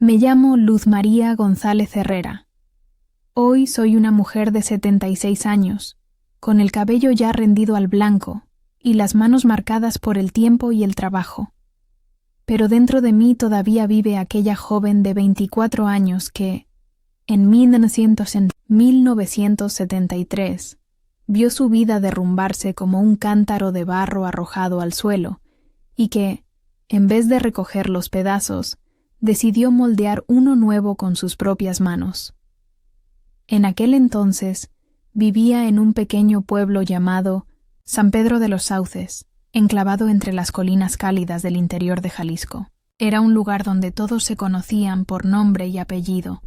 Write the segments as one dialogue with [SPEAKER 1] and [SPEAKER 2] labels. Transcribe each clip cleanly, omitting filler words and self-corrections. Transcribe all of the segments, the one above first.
[SPEAKER 1] Me llamo Luz María González Herrera. Hoy soy una mujer de 76 años, con el cabello ya rendido al blanco y las manos marcadas por el tiempo y el trabajo. Pero dentro de mí todavía vive aquella joven de 24 años que, en 1973, vio su vida derrumbarse como un cántaro de barro arrojado al suelo y que, en vez de recoger los pedazos, decidió moldear uno nuevo con sus propias manos. En aquel entonces vivía en un pequeño pueblo llamado San Pedro de los Sauces, enclavado entre las colinas cálidas del interior de Jalisco. Era un lugar donde todos se conocían por nombre y apellido,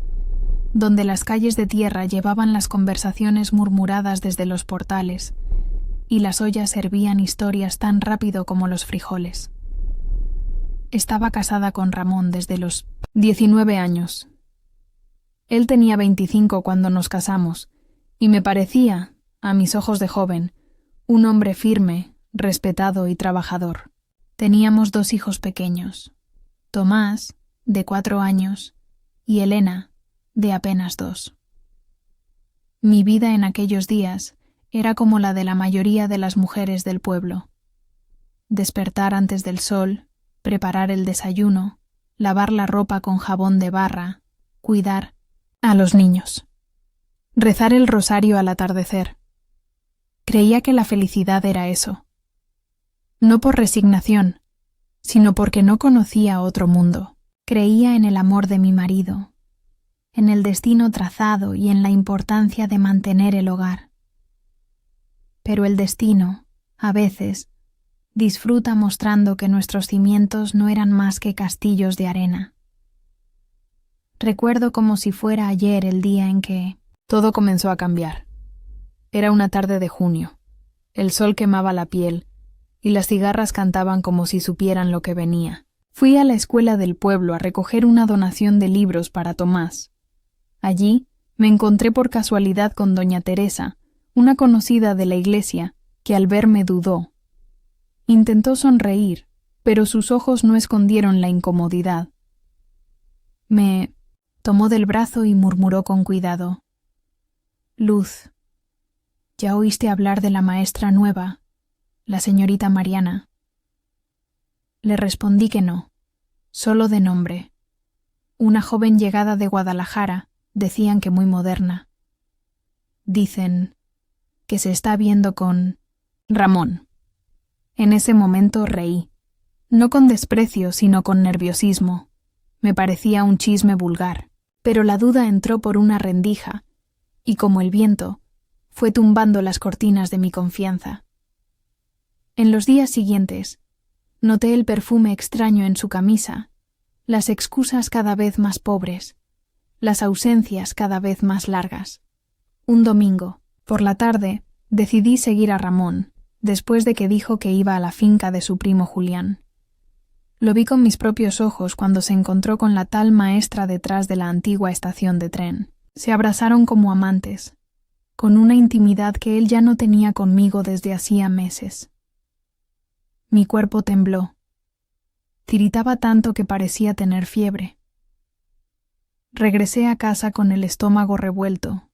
[SPEAKER 1] donde las calles de tierra llevaban las conversaciones murmuradas desde los portales y las ollas hervían historias tan rápido como los frijoles. Estaba casada con Ramón desde los 19 años. Él tenía 25 cuando nos casamos y me parecía, a mis ojos de joven, un hombre firme, respetado y trabajador. Teníamos 2 hijos pequeños, Tomás, de 4 años, y Elena, de apenas 2. Mi vida en aquellos días era como la de la mayoría de las mujeres del pueblo. Despertar antes del sol, preparar el desayuno, lavar la ropa con jabón de barra, cuidar a los niños, rezar el rosario al atardecer. Creía que la felicidad era eso. No por resignación, sino porque no conocía otro mundo. Creía en el amor de mi marido, en el destino trazado y en la importancia de mantener el hogar. Pero el destino, a veces, disfruta mostrando que nuestros cimientos no eran más que castillos de arena. Recuerdo como si fuera ayer el día en que todo comenzó a cambiar. Era una tarde de junio. El sol quemaba la piel y las cigarras cantaban como si supieran lo que venía. Fui a la escuela del pueblo a recoger una donación de libros para Tomás. Allí me encontré por casualidad con doña Teresa, una conocida de la iglesia, que al verme dudó. Intentó sonreír, pero sus ojos no escondieron la incomodidad. Me tomó del brazo y murmuró con cuidado: «Luz, ¿ya oíste hablar de la maestra nueva, la señorita Mariana?» Le respondí que no, solo de nombre. Una joven llegada de Guadalajara, decían que muy moderna. Dicen que se está viendo con Ramón. En ese momento reí, no con desprecio, sino con nerviosismo. Me parecía un chisme vulgar, pero la duda entró por una rendija, y como el viento, fue tumbando las cortinas de mi confianza. En los días siguientes, noté el perfume extraño en su camisa, las excusas cada vez más pobres, las ausencias cada vez más largas. Un domingo, por la tarde, decidí seguir a Ramón, después de que dijo que iba a la finca de su primo Julián. Lo vi con mis propios ojos cuando se encontró con la tal maestra detrás de la antigua estación de tren. Se abrazaron como amantes, con una intimidad que él ya no tenía conmigo desde hacía meses. Mi cuerpo tembló. Tiritaba tanto que parecía tener fiebre. Regresé a casa con el estómago revuelto,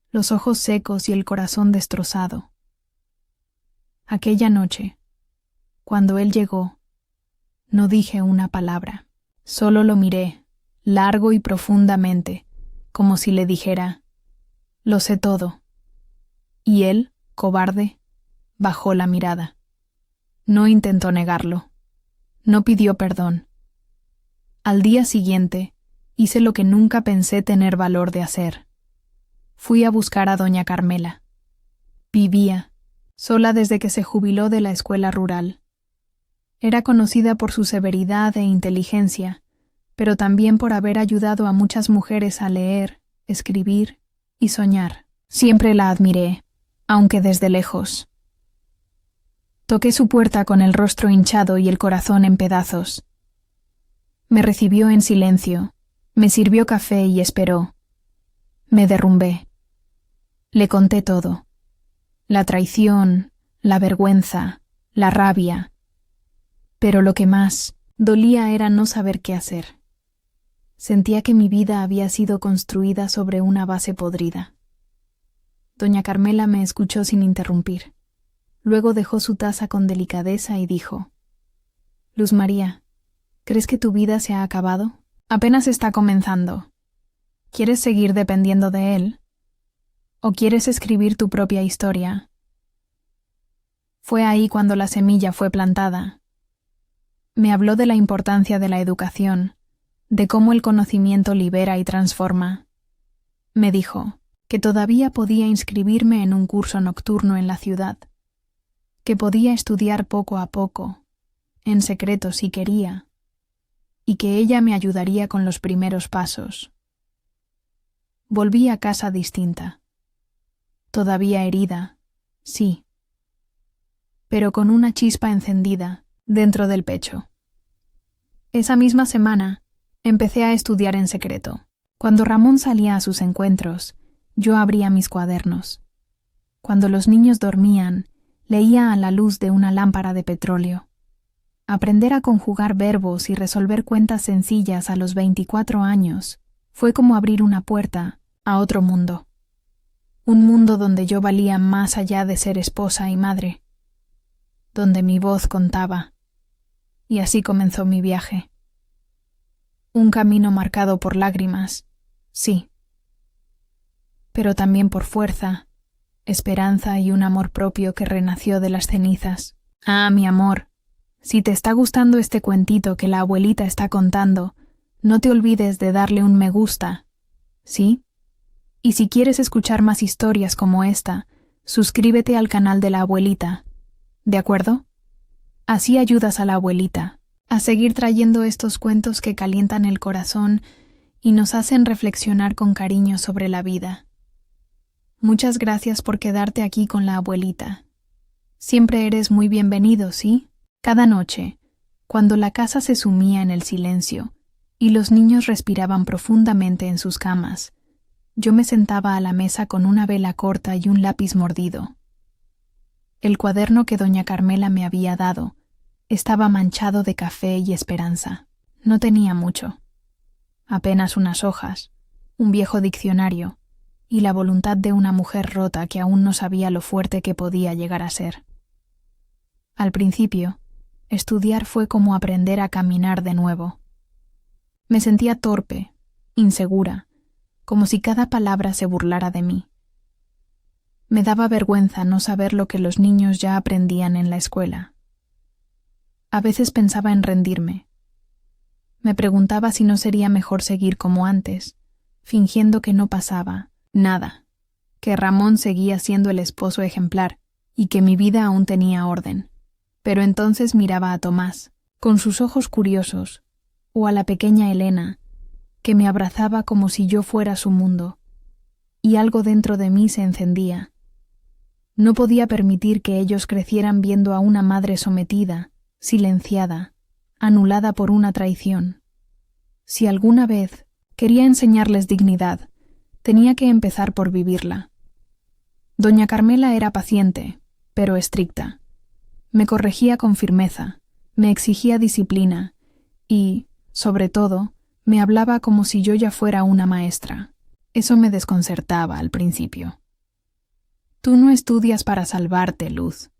[SPEAKER 1] los ojos secos y el corazón destrozado. Aquella noche, cuando él llegó, no dije una palabra, solo lo miré, largo y profundamente, como si le dijera: «Lo sé todo». Y él, cobarde, bajó la mirada. No intentó negarlo. No pidió perdón. Al día siguiente, hice lo que nunca pensé tener valor de hacer. Fui a buscar a doña Carmela. Vivía, sola desde que se jubiló de la escuela rural. Era conocida por su severidad e inteligencia, pero también por haber ayudado a muchas mujeres a leer, escribir y soñar. Siempre la admiré, aunque desde lejos. Toqué su puerta con el rostro hinchado y el corazón en pedazos. Me recibió en silencio, me sirvió café y esperó. Me derrumbé. Le conté todo: la traición, la vergüenza, la rabia. Pero lo que más dolía era no saber qué hacer. Sentía que mi vida había sido construida sobre una base podrida. Doña Carmela me escuchó sin interrumpir. Luego dejó su taza con delicadeza y dijo: Luz María, ¿crees que tu vida se ha acabado? Apenas está comenzando. ¿Quieres seguir dependiendo de él? ¿O quieres escribir tu propia historia? Fue ahí cuando la semilla fue plantada. Me habló de la importancia de la educación, de cómo el conocimiento libera y transforma. Me dijo que todavía podía inscribirme en un curso nocturno en la ciudad, que podía estudiar poco a poco, en secreto si quería, y que ella me ayudaría con los primeros pasos. Volví a casa distinta, todavía herida, sí, pero con una chispa encendida dentro del pecho. Esa misma semana empecé a estudiar en secreto. Cuando Ramón salía a sus encuentros, yo abría mis cuadernos. Cuando los niños dormían, leía a la luz de una lámpara de petróleo. Aprender a conjugar verbos y resolver cuentas sencillas a los 24 años fue como abrir una puerta a otro mundo. Un mundo donde yo valía más allá de ser esposa y madre, donde mi voz contaba. Y así comenzó mi viaje. Un camino marcado por lágrimas, sí, pero también por fuerza, esperanza y un amor propio que renació de las cenizas. Ah, mi amor, si te está gustando este cuentito que la abuelita está contando, no te olvides de darle un me gusta, ¿sí? Y si quieres escuchar más historias como esta, suscríbete al canal de la abuelita, ¿de acuerdo? Así ayudas a la abuelita a seguir trayendo estos cuentos que calientan el corazón y nos hacen reflexionar con cariño sobre la vida. Muchas gracias por quedarte aquí con la abuelita. Siempre eres muy bienvenido, ¿sí? Cada noche, cuando la casa se sumía en el silencio y los niños respiraban profundamente en sus camas, yo me sentaba a la mesa con una vela corta y un lápiz mordido. El cuaderno que doña Carmela me había dado estaba manchado de café y esperanza. No tenía mucho. Apenas unas hojas, un viejo diccionario y la voluntad de una mujer rota que aún no sabía lo fuerte que podía llegar a ser. Al principio, estudiar fue como aprender a caminar de nuevo. Me sentía torpe, insegura, como si cada palabra se burlara de mí. Me daba vergüenza no saber lo que los niños ya aprendían en la escuela. A veces pensaba en rendirme. Me preguntaba si no sería mejor seguir como antes, fingiendo que no pasaba nada, que Ramón seguía siendo el esposo ejemplar y que mi vida aún tenía orden. Pero entonces miraba a Tomás, con sus ojos curiosos, o a la pequeña Elena, que me abrazaba como si yo fuera su mundo, y algo dentro de mí se encendía. No podía permitir que ellos crecieran viendo a una madre sometida, silenciada, anulada por una traición. Si alguna vez quería enseñarles dignidad, tenía que empezar por vivirla. Doña Carmela era paciente, pero estricta. Me corregía con firmeza, me exigía disciplina y, sobre todo, me hablaba como si yo ya fuera una maestra. Eso me desconcertaba al principio. «Tú no estudias para salvarte, Luz»,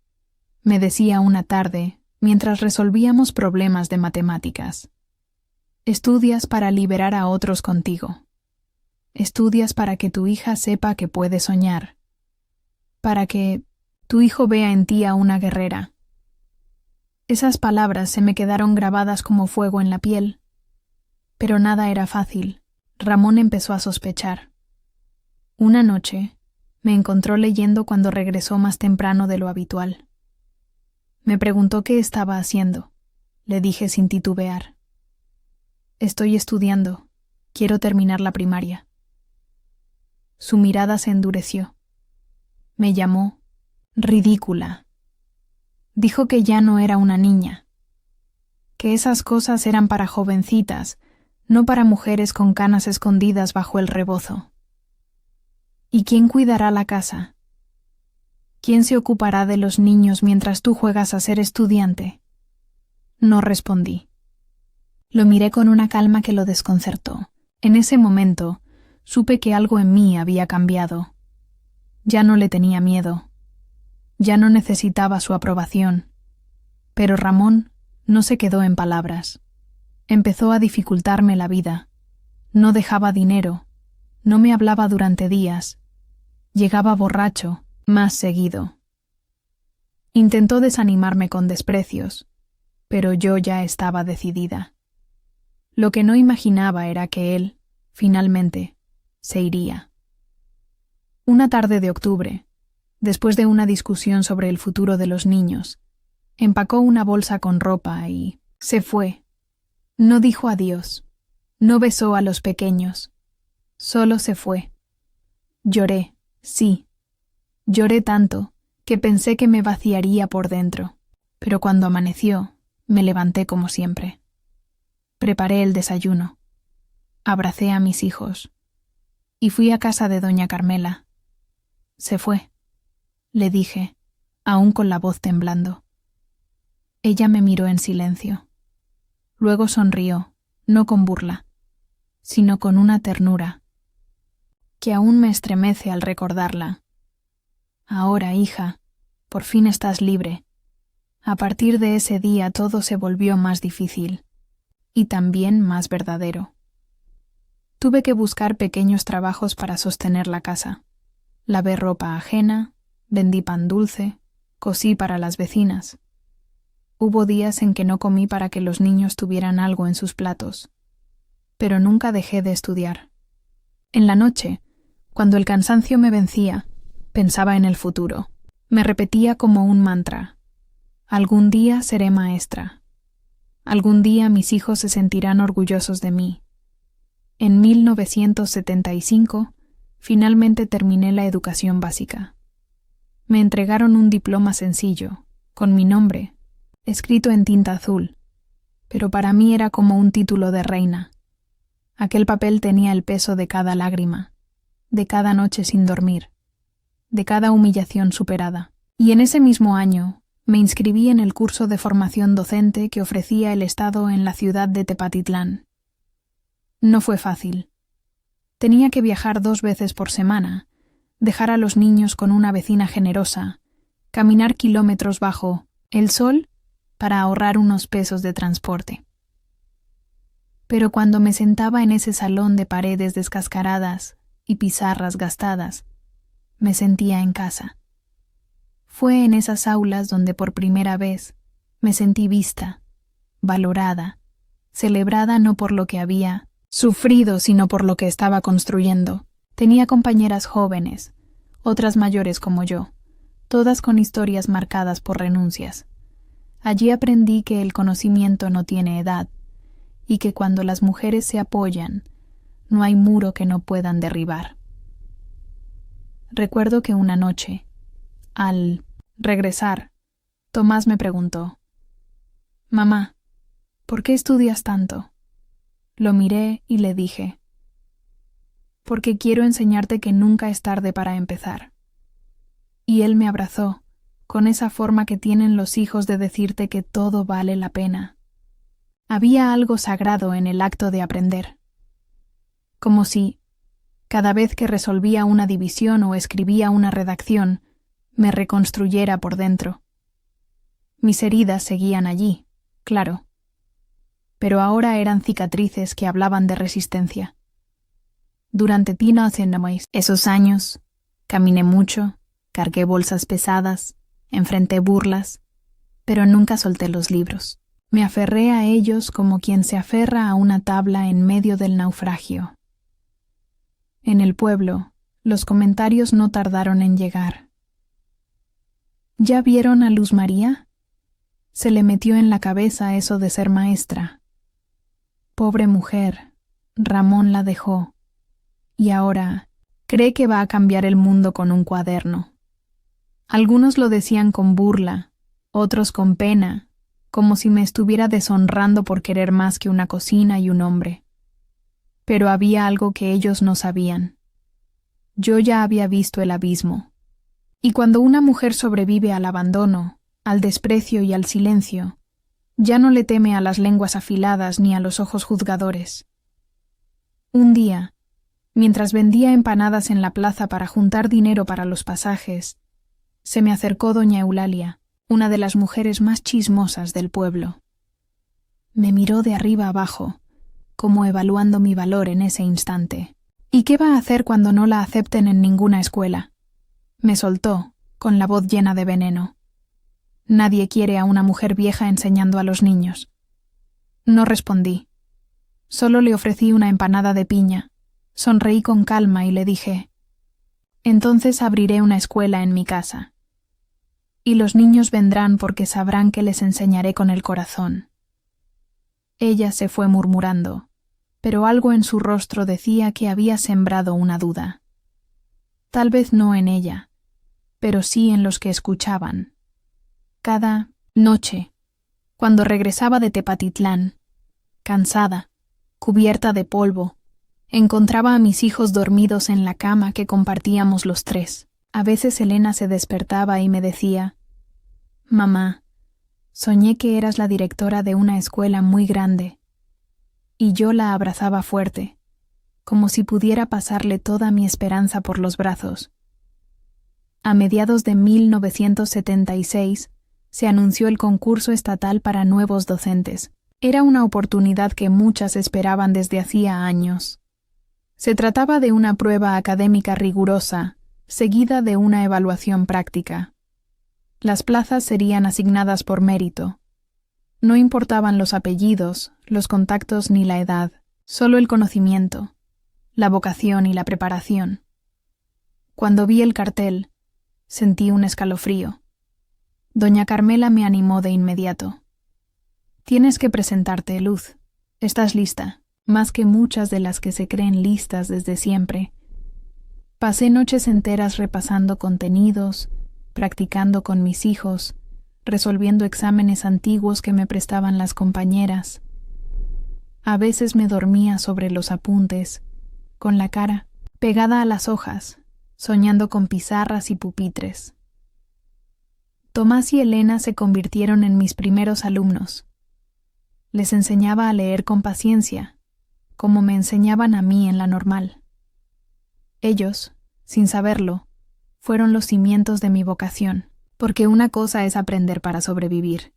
[SPEAKER 1] me decía una tarde mientras resolvíamos problemas de matemáticas. «Estudias para liberar a otros contigo. Estudias para que tu hija sepa que puede soñar. Para que tu hijo vea en ti a una guerrera». Esas palabras se me quedaron grabadas como fuego en la piel. Pero nada era fácil. Ramón empezó a sospechar. Una noche, me encontró leyendo cuando regresó más temprano de lo habitual. Me preguntó qué estaba haciendo. Le dije sin titubear: «Estoy estudiando. Quiero terminar la primaria». Su mirada se endureció. Me llamó ridícula. Dijo que ya no era una niña, que esas cosas eran para jovencitas, no para mujeres con canas escondidas bajo el rebozo. ¿Y quién cuidará la casa? ¿Quién se ocupará de los niños mientras tú juegas a ser estudiante? No respondí. Lo miré con una calma que lo desconcertó. En ese momento, supe que algo en mí había cambiado. Ya no le tenía miedo. Ya no necesitaba su aprobación. Pero Ramón no se quedó en palabras. Empezó a dificultarme la vida. No dejaba dinero. No me hablaba durante días. Llegaba borracho, más seguido. Intentó desanimarme con desprecios, pero yo ya estaba decidida. Lo que no imaginaba era que él, finalmente, se iría. Una tarde de octubre, después de una discusión sobre el futuro de los niños, empacó una bolsa con ropa y se fue. No dijo adiós, no besó a los pequeños, solo se fue. Lloré, sí, lloré tanto que pensé que me vaciaría por dentro, pero cuando amaneció, me levanté como siempre. Preparé el desayuno, abracé a mis hijos y fui a casa de doña Carmela. Se fue, le dije, aún con la voz temblando. Ella me miró en silencio. Luego sonrió, no con burla, sino con una ternura, que aún me estremece al recordarla. Ahora, hija, por fin estás libre. A partir de ese día todo se volvió más difícil, y también más verdadero. Tuve que buscar pequeños trabajos para sostener la casa. Lavé ropa ajena, vendí pan dulce, cosí para las vecinas. Hubo días en que no comí para que los niños tuvieran algo en sus platos. Pero nunca dejé de estudiar. En la noche, cuando el cansancio me vencía, pensaba en el futuro. Me repetía como un mantra: algún día seré maestra. Algún día mis hijos se sentirán orgullosos de mí. En 1975, finalmente terminé la educación básica. Me entregaron un diploma sencillo, con mi nombre, escrito en tinta azul, pero para mí era como un título de reina. Aquel papel tenía el peso de cada lágrima, de cada noche sin dormir, de cada humillación superada. Y en ese mismo año me inscribí en el curso de formación docente que ofrecía el Estado en la ciudad de Tepatitlán. No fue fácil. Tenía que viajar 2 veces por semana, dejar a los niños con una vecina generosa, caminar kilómetros bajo el sol para ahorrar unos pesos de transporte. Pero cuando me sentaba en ese salón de paredes descascaradas y pizarras gastadas, me sentía en casa. Fue en esas aulas donde por primera vez me sentí vista, valorada, celebrada no por lo que había sufrido, sino por lo que estaba construyendo. Tenía compañeras jóvenes, otras mayores como yo, todas con historias marcadas por renuncias. Allí aprendí que el conocimiento no tiene edad y que cuando las mujeres se apoyan, no hay muro que no puedan derribar. Recuerdo que una noche, al regresar, Tomás me preguntó: «Mamá, ¿por qué estudias tanto?». Lo miré y le dije: «Porque quiero enseñarte que nunca es tarde para empezar». Y él me abrazó, con esa forma que tienen los hijos de decirte que todo vale la pena. Había algo sagrado en el acto de aprender. Como si, cada vez que resolvía una división o escribía una redacción, me reconstruyera por dentro. Mis heridas seguían allí, claro, pero ahora eran cicatrices que hablaban de resistencia. Durante esos años, caminé mucho, cargué bolsas pesadas, enfrenté burlas, pero nunca solté los libros. Me aferré a ellos como quien se aferra a una tabla en medio del naufragio. En el pueblo, los comentarios no tardaron en llegar. ¿Ya vieron a Luz María? Se le metió en la cabeza eso de ser maestra. Pobre mujer, Ramón la dejó. Y ahora cree que va a cambiar el mundo con un cuaderno. Algunos lo decían con burla, otros con pena, como si me estuviera deshonrando por querer más que una cocina y un hombre. Pero había algo que ellos no sabían. Yo ya había visto el abismo. Y cuando una mujer sobrevive al abandono, al desprecio y al silencio, ya no le teme a las lenguas afiladas ni a los ojos juzgadores. Un día, mientras vendía empanadas en la plaza para juntar dinero para los pasajes, se me acercó doña Eulalia, una de las mujeres más chismosas del pueblo. Me miró de arriba abajo, como evaluando mi valor en ese instante. ¿Y qué va a hacer cuando no la acepten en ninguna escuela? Me soltó, con la voz llena de veneno. Nadie quiere a una mujer vieja enseñando a los niños. No respondí. Solo le ofrecí una empanada de piña. Sonreí con calma y le dije: entonces abriré una escuela en mi casa. Y los niños vendrán porque sabrán que les enseñaré con el corazón. Ella se fue murmurando, pero algo en su rostro decía que había sembrado una duda. Tal vez no en ella, pero sí en los que escuchaban. Cada noche, cuando regresaba de Tepatitlán, cansada, cubierta de polvo, encontraba a mis hijos dormidos en la cama que compartíamos los tres. A veces Elena se despertaba y me decía: mamá, soñé que eras la directora de una escuela muy grande. Y yo la abrazaba fuerte, como si pudiera pasarle toda mi esperanza por los brazos. A mediados de 1976 se anunció el concurso estatal para nuevos docentes. Era una oportunidad que muchas esperaban desde hacía años. Se trataba de una prueba académica rigurosa, seguida de una evaluación práctica. Las plazas serían asignadas por mérito. No importaban los apellidos, los contactos ni la edad, solo el conocimiento, la vocación y la preparación. Cuando vi el cartel, sentí un escalofrío. Doña Carmela me animó de inmediato. Tienes que presentarte, Luz. Estás lista, más que muchas de las que se creen listas desde siempre. Pasé noches enteras repasando contenidos, practicando con mis hijos, resolviendo exámenes antiguos que me prestaban las compañeras. A veces me dormía sobre los apuntes, con la cara pegada a las hojas, soñando con pizarras y pupitres. Tomás y Elena se convirtieron en mis primeros alumnos. Les enseñaba a leer con paciencia, como me enseñaban a mí en la normal. Ellos, sin saberlo, fueron los cimientos de mi vocación, porque una cosa es aprender para sobrevivir,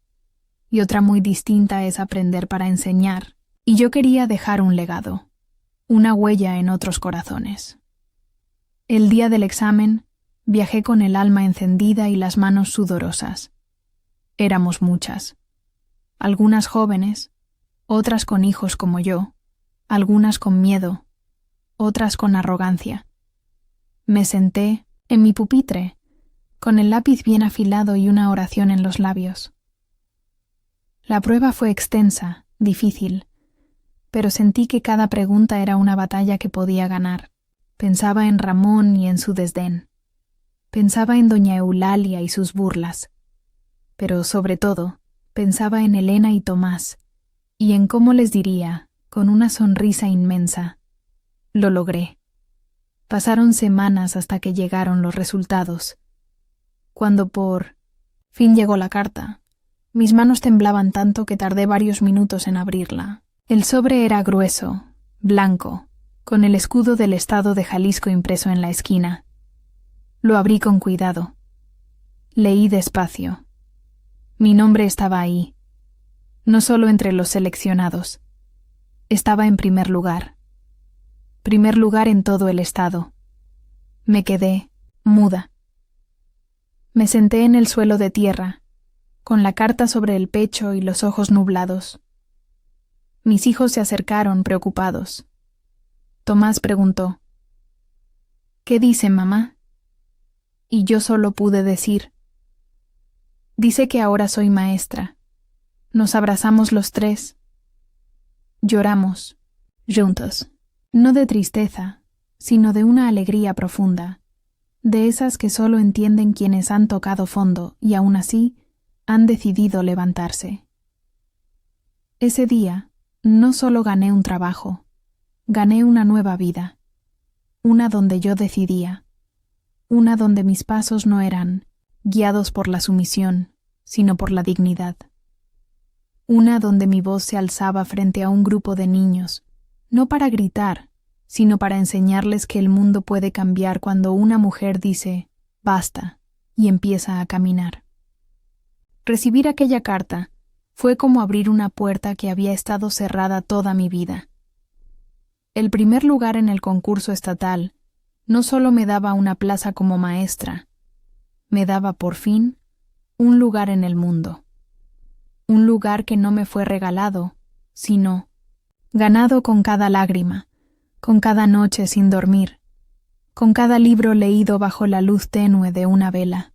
[SPEAKER 1] y otra muy distinta es aprender para enseñar, y yo quería dejar un legado, una huella en otros corazones. El día del examen, viajé con el alma encendida y las manos sudorosas. Éramos muchas. Algunas jóvenes, otras con hijos como yo, algunas con miedo, otras con arrogancia. Me senté en mi pupitre, con el lápiz bien afilado y una oración en los labios. La prueba fue extensa, difícil, pero sentí que cada pregunta era una batalla que podía ganar. Pensaba en Ramón y en su desdén. Pensaba en doña Eulalia y sus burlas. Pero sobre todo, pensaba en Elena y Tomás, y en cómo les diría, con una sonrisa inmensa: lo logré. Pasaron semanas hasta que llegaron los resultados. Cuando por fin llegó la carta, mis manos temblaban tanto que tardé varios minutos en abrirla. El sobre era grueso, blanco, con el escudo del estado de Jalisco impreso en la esquina. Lo abrí con cuidado. Leí despacio. Mi nombre estaba ahí, no solo entre los seleccionados. Estaba en primer lugar en todo el estado. Me quedé muda. Me senté en el suelo de tierra, con la carta sobre el pecho y los ojos nublados. Mis hijos se acercaron preocupados. Tomás preguntó: ¿qué dice, mamá? Y yo solo pude decir: dice que ahora soy maestra. Nos abrazamos los tres. Lloramos, juntos, no de tristeza, sino de una alegría profunda, de esas que solo entienden quienes han tocado fondo y aún así han decidido levantarse. Ese día no solo gané un trabajo, gané una nueva vida, una donde yo decidía, una donde mis pasos no eran guiados por la sumisión, sino por la dignidad. Una donde mi voz se alzaba frente a un grupo de niños, no para gritar, sino para enseñarles que el mundo puede cambiar cuando una mujer dice «basta» y empieza a caminar. Recibir aquella carta fue como abrir una puerta que había estado cerrada toda mi vida. El primer lugar en el concurso estatal no solo me daba una plaza como maestra, me daba por fin un lugar en el mundo. Un lugar que no me fue regalado, sino ganado con cada lágrima, con cada noche sin dormir, con cada libro leído bajo la luz tenue de una vela.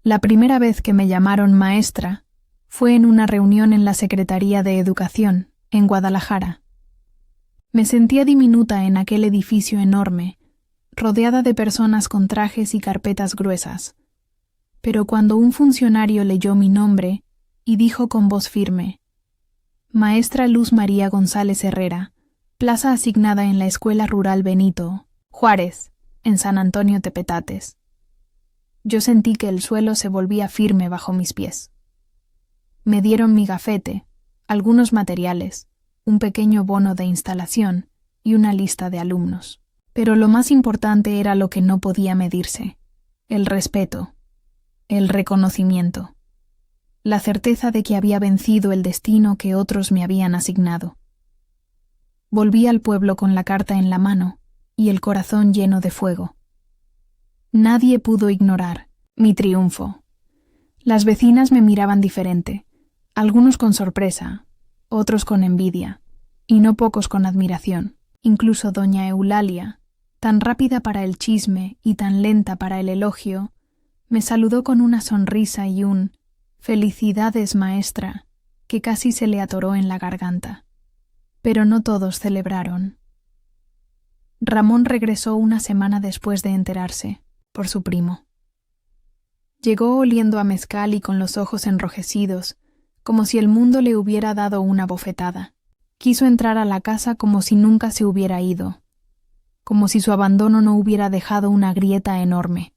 [SPEAKER 1] La primera vez que me llamaron maestra fue en una reunión en la Secretaría de Educación, en Guadalajara. Me sentía diminuta en aquel edificio enorme, rodeada de personas con trajes y carpetas gruesas. Pero cuando un funcionario leyó mi nombre y dijo con voz firme: Maestra Luz María González Herrera, plaza asignada en la Escuela Rural Benito Juárez, en San Antonio Tepetates. Yo sentí que el suelo se volvía firme bajo mis pies. Me dieron mi gafete, algunos materiales, un pequeño bono de instalación y una lista de alumnos. Pero lo más importante era lo que no podía medirse: el respeto, el reconocimiento, la certeza de que había vencido el destino que otros me habían asignado. Volví al pueblo con la carta en la mano y el corazón lleno de fuego. Nadie pudo ignorar mi triunfo. Las vecinas me miraban diferente, algunos con sorpresa, otros con envidia, y no pocos con admiración. Incluso doña Eulalia, tan rápida para el chisme y tan lenta para el elogio, me saludó con una sonrisa y un «Felicidades, maestra», que casi se le atoró en la garganta. Pero no todos celebraron. Ramón regresó una semana después de enterarse, por su primo. Llegó oliendo a mezcal y con los ojos enrojecidos, como si el mundo le hubiera dado una bofetada. Quiso entrar a la casa como si nunca se hubiera ido, como si su abandono no hubiera dejado una grieta enorme.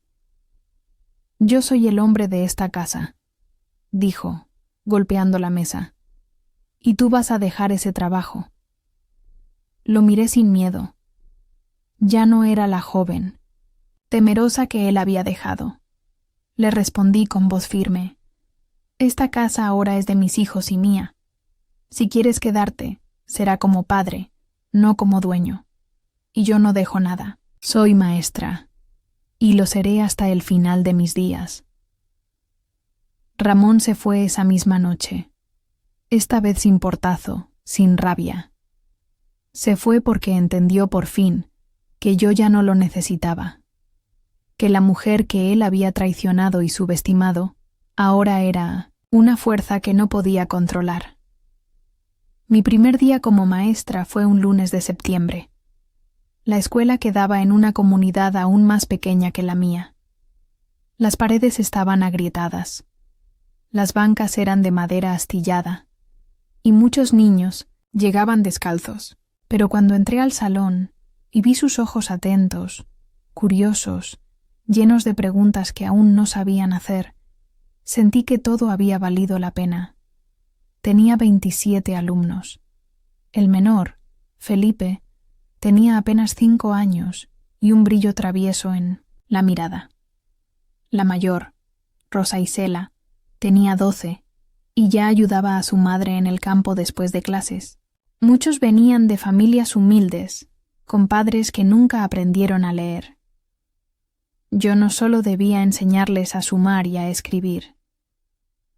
[SPEAKER 1] «Yo soy el hombre de esta casa», dijo, golpeando la mesa, «y tú vas a dejar ese trabajo». Lo miré sin miedo. Ya no era la joven, temerosa que él había dejado. Le respondí con voz firme: «Esta casa ahora es de mis hijos y mía. Si quieres quedarte, será como padre, no como dueño. Y yo no dejo nada. Soy maestra, y lo seré hasta el final de mis días». Ramón se fue esa misma noche, esta vez sin portazo, sin rabia. Se fue porque entendió por fin que yo ya no lo necesitaba, que la mujer que él había traicionado y subestimado ahora era una fuerza que no podía controlar. Mi primer día como maestra fue un lunes de septiembre. La escuela quedaba en una comunidad aún más pequeña que la mía. Las paredes estaban agrietadas. Las bancas eran de madera astillada. Y muchos niños llegaban descalzos. Pero cuando entré al salón y vi sus ojos atentos, curiosos, llenos de preguntas que aún no sabían hacer, sentí que todo había valido la pena. Tenía 27 alumnos. El menor, Felipe, tenía apenas 5 años y un brillo travieso en la mirada. La mayor, Rosa Isela, tenía 12 y ya ayudaba a su madre en el campo después de clases. Muchos venían de familias humildes, con padres que nunca aprendieron a leer. Yo no solo debía enseñarles a sumar y a escribir.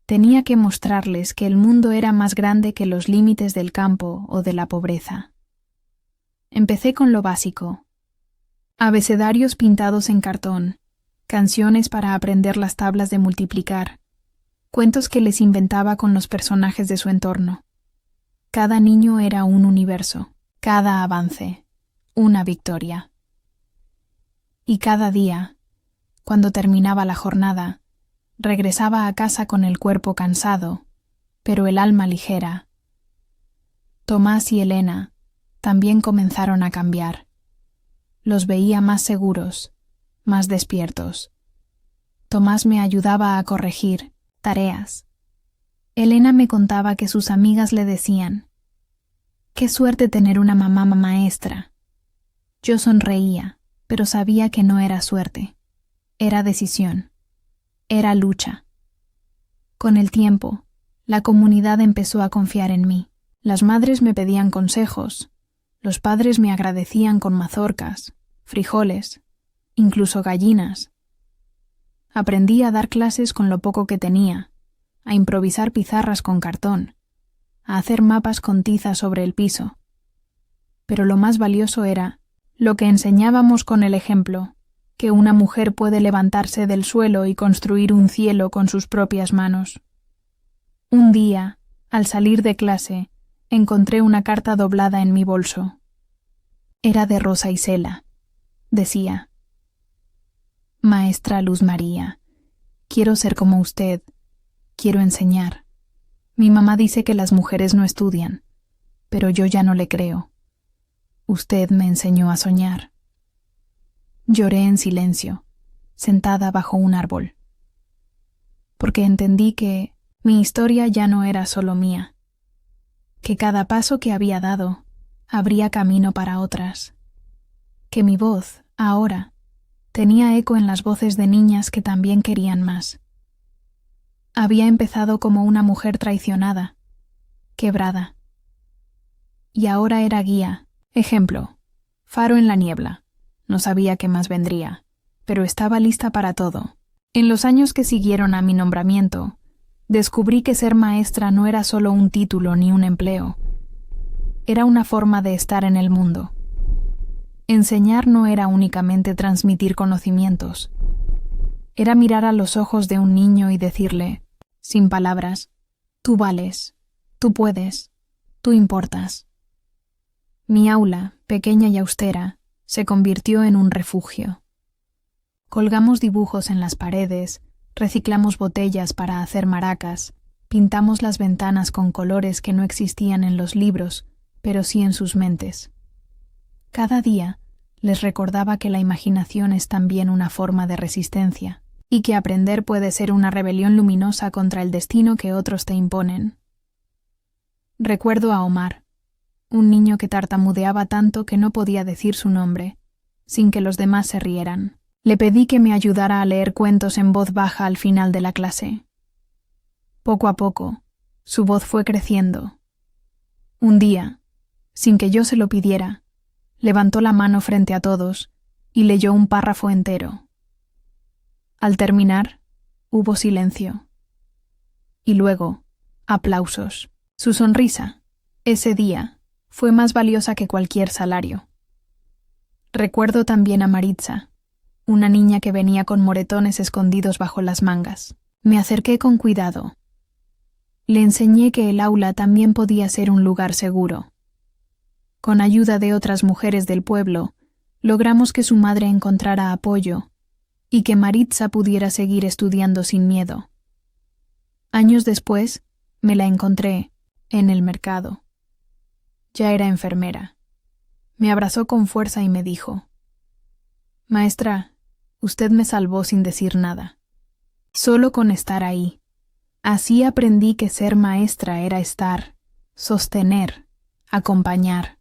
[SPEAKER 1] Tenía que mostrarles que el mundo era más grande que los límites del campo o de la pobreza. Empecé con lo básico: abecedarios pintados en cartón, canciones para aprender las tablas de multiplicar, cuentos que les inventaba con los personajes de su entorno. Cada niño era un universo, cada avance, una victoria. Y cada día, cuando terminaba la jornada, regresaba a casa con el cuerpo cansado, pero el alma ligera. Tomás y Elena también comenzaron a cambiar. Los veía más seguros, más despiertos. Tomás me ayudaba a corregir tareas. Elena me contaba que sus amigas le decían: «Qué suerte tener una mamá maestra. Yo sonreía, pero sabía que no era suerte. Era decisión. Era lucha. Con el tiempo, la comunidad empezó a confiar en mí. Las madres me pedían consejos. Los padres me agradecían con mazorcas, frijoles, incluso gallinas. Aprendí a dar clases con lo poco que tenía, a improvisar pizarras con cartón, a hacer mapas con tiza sobre el piso. Pero lo más valioso era lo que enseñábamos con el ejemplo, que una mujer puede levantarse del suelo y construir un cielo con sus propias manos. Un día, al salir de clase, encontré una carta doblada en mi bolso. Era de Rosa Isela. Decía: Maestra Luz María, quiero ser como usted, quiero enseñar. Mi mamá dice que las mujeres no estudian, pero yo ya no le creo. Usted me enseñó a soñar. Lloré en silencio, sentada bajo un árbol, porque entendí que mi historia ya no era solo mía, que cada paso que había dado abría camino para otras, que mi voz, ahora, tenía eco en las voces de niñas que también querían más. Había empezado como una mujer traicionada, quebrada, y ahora era guía, ejemplo, faro en la niebla. No sabía qué más vendría, pero estaba lista para todo. En los años que siguieron a mi nombramiento, descubrí que ser maestra no era solo un título ni un empleo. Era una forma de estar en el mundo. Enseñar no era únicamente transmitir conocimientos. Era mirar a los ojos de un niño y decirle, sin palabras: tú vales, tú puedes, tú importas. Mi aula, pequeña y austera, se convirtió en un refugio. Colgamos dibujos en las paredes, reciclamos botellas para hacer maracas, pintamos las ventanas con colores que no existían en los libros, pero sí en sus mentes. Cada día les recordaba que la imaginación es también una forma de resistencia, y que aprender puede ser una rebelión luminosa contra el destino que otros te imponen. Recuerdo a Omar, un niño que tartamudeaba tanto que no podía decir su nombre, sin que los demás se rieran. Le pedí que me ayudara a leer cuentos en voz baja al final de la clase. Poco a poco, su voz fue creciendo. Un día, sin que yo se lo pidiera, levantó la mano frente a todos y leyó un párrafo entero. Al terminar, hubo silencio. Y luego, aplausos. Su sonrisa, ese día, fue más valiosa que cualquier salario. Recuerdo también a Maritza, una niña que venía con moretones escondidos bajo las mangas. Me acerqué con cuidado. Le enseñé que el aula también podía ser un lugar seguro. Con ayuda de otras mujeres del pueblo, logramos que su madre encontrara apoyo y que Maritza pudiera seguir estudiando sin miedo. Años después, me la encontré en el mercado. Ya era enfermera. Me abrazó con fuerza y me dijo: Maestra, usted me salvó sin decir nada. Solo con estar ahí. Así aprendí que ser maestra era estar, sostener, acompañar.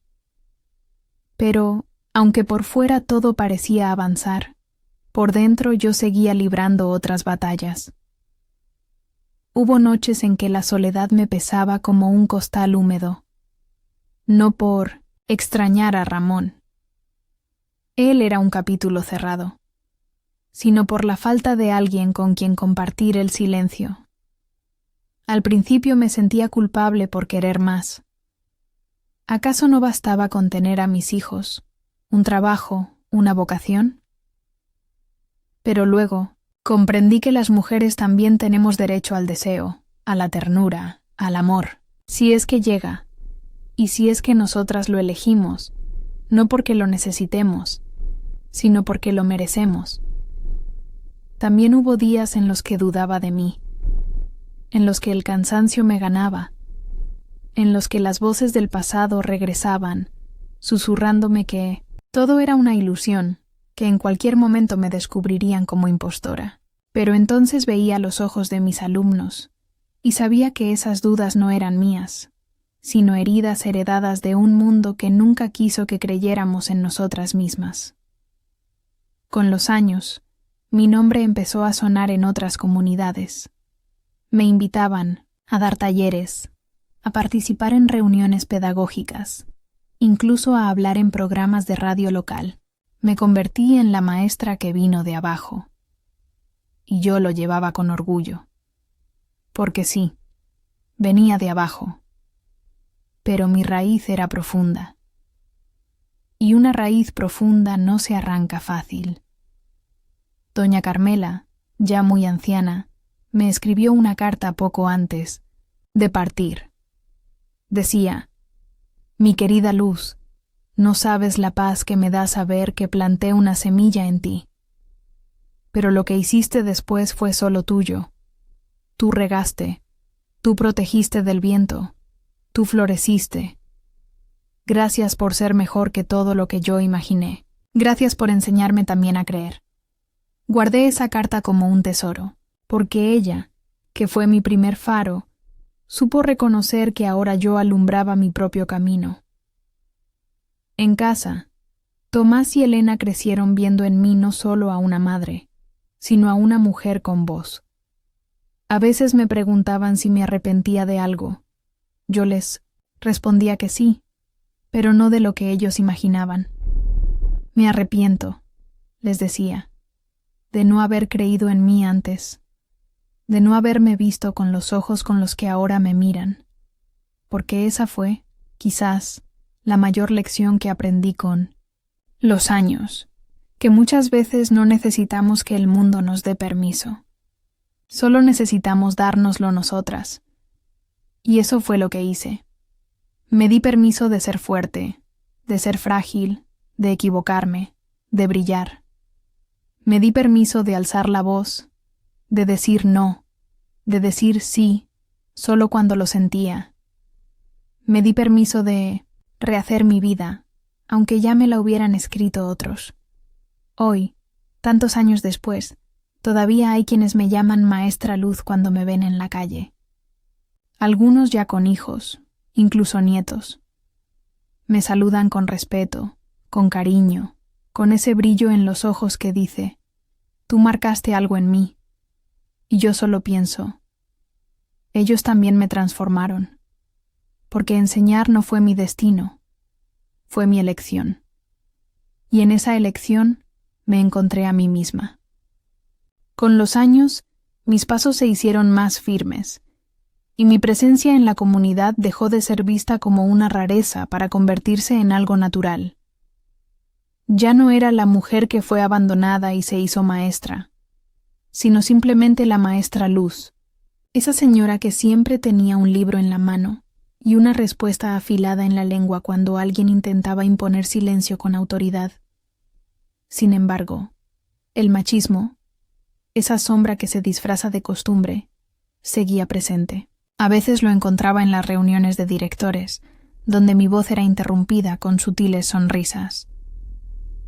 [SPEAKER 1] Pero, aunque por fuera todo parecía avanzar, por dentro yo seguía librando otras batallas. Hubo noches en que la soledad me pesaba como un costal húmedo. No por extrañar a Ramón. Él era un capítulo cerrado, sino por la falta de alguien con quien compartir el silencio. Al principio me sentía culpable por querer más. ¿Acaso no bastaba con tener a mis hijos, un trabajo, una vocación? Pero luego comprendí que las mujeres también tenemos derecho al deseo, a la ternura, al amor, si es que llega. Y si es que nosotras lo elegimos, no porque lo necesitemos, sino porque lo merecemos. También hubo días en los que dudaba de mí, en los que el cansancio me ganaba, en los que las voces del pasado regresaban, susurrándome que todo era una ilusión, que en cualquier momento me descubrirían como impostora. Pero entonces veía los ojos de mis alumnos y sabía que esas dudas no eran mías, sino heridas heredadas de un mundo que nunca quiso que creyéramos en nosotras mismas. Con los años, mi nombre empezó a sonar en otras comunidades. Me invitaban a dar talleres, a participar en reuniones pedagógicas, incluso a hablar en programas de radio local. Me convertí en la maestra que vino de abajo. Y yo lo llevaba con orgullo. Porque sí, venía de abajo. Pero mi raíz era profunda. Y una raíz profunda no se arranca fácil. Doña Carmela, ya muy anciana, me escribió una carta poco antes de partir. Decía: «Mi querida Luz, no sabes la paz que me da saber que planté una semilla en ti. Pero lo que hiciste después fue solo tuyo. Tú regaste, tú protegiste del viento, tú floreciste. Gracias por ser mejor que todo lo que yo imaginé. Gracias por enseñarme también a creer». Guardé esa carta como un tesoro, porque ella, que fue mi primer faro, supo reconocer que ahora yo alumbraba mi propio camino. En casa, Tomás y Elena crecieron viendo en mí no solo a una madre, sino a una mujer con voz. A veces me preguntaban si me arrepentía de algo. Yo les respondía que sí, pero no de lo que ellos imaginaban. «Me arrepiento», les decía, «de no haber creído en mí antes, de no haberme visto con los ojos con los que ahora me miran, porque esa fue, quizás, la mayor lección que aprendí con los años, que muchas veces no necesitamos que el mundo nos dé permiso. Solo necesitamos dárnoslo nosotras. Y eso fue lo que hice. Me di permiso de ser fuerte, de ser frágil, de equivocarme, de brillar. Me di permiso de alzar la voz, de decir no, de decir sí, solo cuando lo sentía. Me di permiso de rehacer mi vida, aunque ya me la hubieran escrito otros. Hoy, tantos años después, todavía hay quienes me llaman Maestra Luz cuando me ven en la calle. Algunos ya con hijos, incluso nietos. Me saludan con respeto, con cariño, con ese brillo en los ojos que dice: «Tú marcaste algo en mí». Y yo solo pienso: ellos también me transformaron, porque enseñar no fue mi destino, fue mi elección. Y en esa elección me encontré a mí misma. Con los años, mis pasos se hicieron más firmes, y mi presencia en la comunidad dejó de ser vista como una rareza para convertirse en algo natural. Ya no era la mujer que fue abandonada y se hizo maestra, sino simplemente la maestra Luz, esa señora que siempre tenía un libro en la mano y una respuesta afilada en la lengua cuando alguien intentaba imponer silencio con autoridad. Sin embargo, el machismo, esa sombra que se disfraza de costumbre, seguía presente. A veces lo encontraba en las reuniones de directores, donde mi voz era interrumpida con sutiles sonrisas.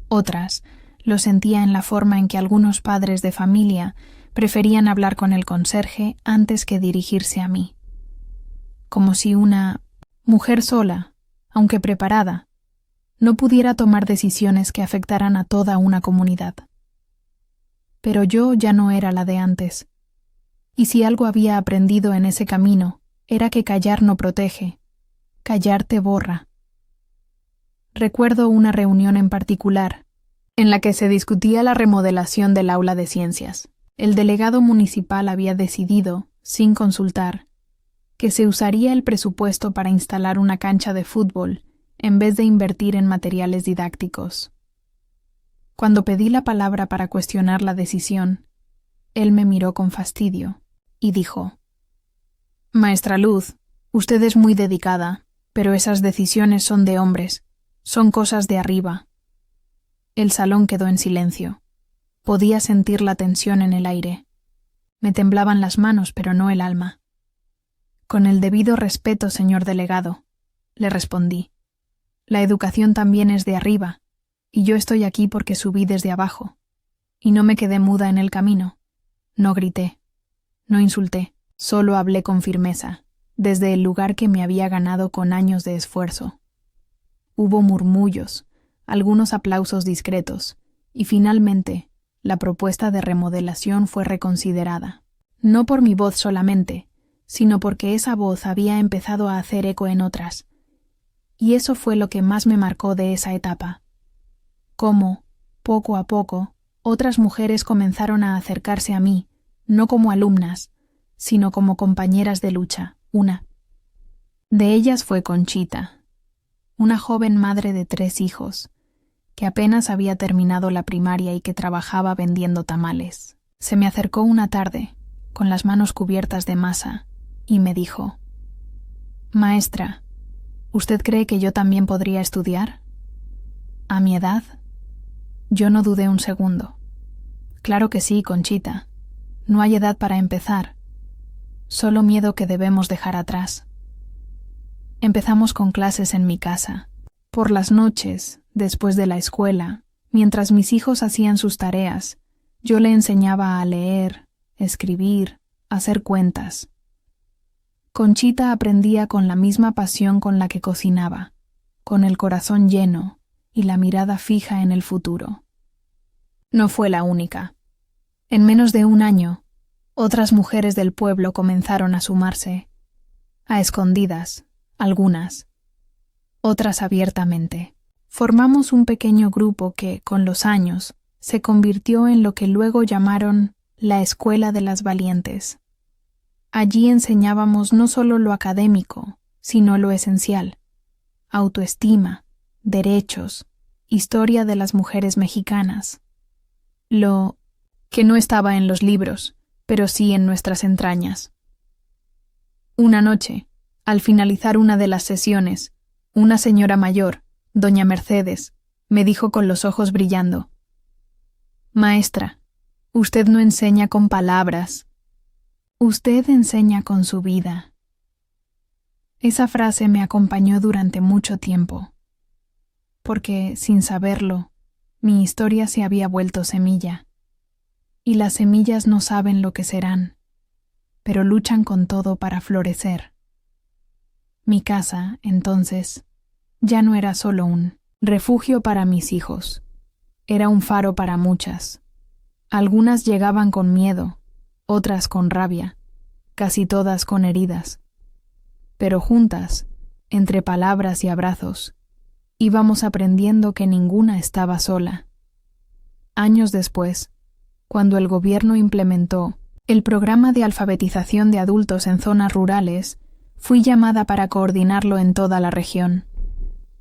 [SPEAKER 1] Otras lo sentía en la forma en que algunos padres de familia preferían hablar con el conserje antes que dirigirse a mí. Como si una mujer sola, aunque preparada, no pudiera tomar decisiones que afectaran a toda una comunidad. Pero yo ya no era la de antes, y si algo había aprendido en ese camino, era que callar no protege, callar te borra. Recuerdo una reunión en particular, en la que se discutía la remodelación del aula de ciencias. El delegado municipal había decidido, sin consultar, que se usaría el presupuesto para instalar una cancha de fútbol en vez de invertir en materiales didácticos. Cuando pedí la palabra para cuestionar la decisión, él me miró con fastidio y dijo: «Maestra Luz, usted es muy dedicada, pero esas decisiones son de hombres, son cosas de arriba». El salón quedó en silencio. Podía sentir la tensión en el aire. Me temblaban las manos, pero no el alma. «Con el debido respeto, señor delegado», le respondí. «La educación también es de arriba, y yo estoy aquí porque subí desde abajo. Y no me quedé muda en el camino. No grité, no insulté, solo hablé con firmeza. desde el lugar que me había ganado con años de esfuerzo. Hubo murmullos, algunos aplausos discretos, y finalmente la propuesta de remodelación fue reconsiderada. No por mi voz solamente, sino porque esa voz había empezado a hacer eco en otras. Y eso fue lo que más me marcó de esa etapa. Cómo, poco a poco, otras mujeres comenzaron a acercarse a mí, no como alumnas, sino como compañeras de lucha. Una de ellas fue Conchita, una joven madre de 3 hijos, que apenas había terminado la primaria y que trabajaba vendiendo tamales. Se me acercó una tarde, con las manos cubiertas de masa, y me dijo: «Maestra, ¿usted cree que yo también podría estudiar? ¿A mi edad?». Yo no dudé un segundo. «Claro que sí, Conchita. No hay edad para empezar. Solo miedo que debemos dejar atrás». Empezamos con clases en mi casa. Por las noches, después de la escuela, mientras mis hijos hacían sus tareas, yo le enseñaba a leer, escribir, hacer cuentas. Conchita aprendía con la misma pasión con la que cocinaba, con el corazón lleno y la mirada fija en el futuro. No fue la única. En menos de un año, otras mujeres del pueblo comenzaron a sumarse, a escondidas, algunas, otras abiertamente. Formamos un pequeño grupo que, con los años, se convirtió en lo que luego llamaron la Escuela de las Valientes. Allí enseñábamos no solo lo académico, sino lo esencial: autoestima, derechos, historia de las mujeres mexicanas. Lo que no estaba en los libros, pero sí en nuestras entrañas. Una noche, al finalizar una de las sesiones, una señora mayor, doña Mercedes, me dijo con los ojos brillando: «Maestra, usted no enseña con palabras, usted enseña con su vida». Esa frase me acompañó durante mucho tiempo, porque, sin saberlo, mi historia se había vuelto semilla, y las semillas no saben lo que serán, pero luchan con todo para florecer. Mi casa, entonces, ya no era solo un refugio para mis hijos, era un faro para muchas. Algunas llegaban con miedo, otras con rabia, casi todas con heridas. Pero juntas, entre palabras y abrazos, íbamos aprendiendo que ninguna estaba sola. Años después, cuando el gobierno implementó el programa de alfabetización de adultos en zonas rurales, fui llamada para coordinarlo en toda la región.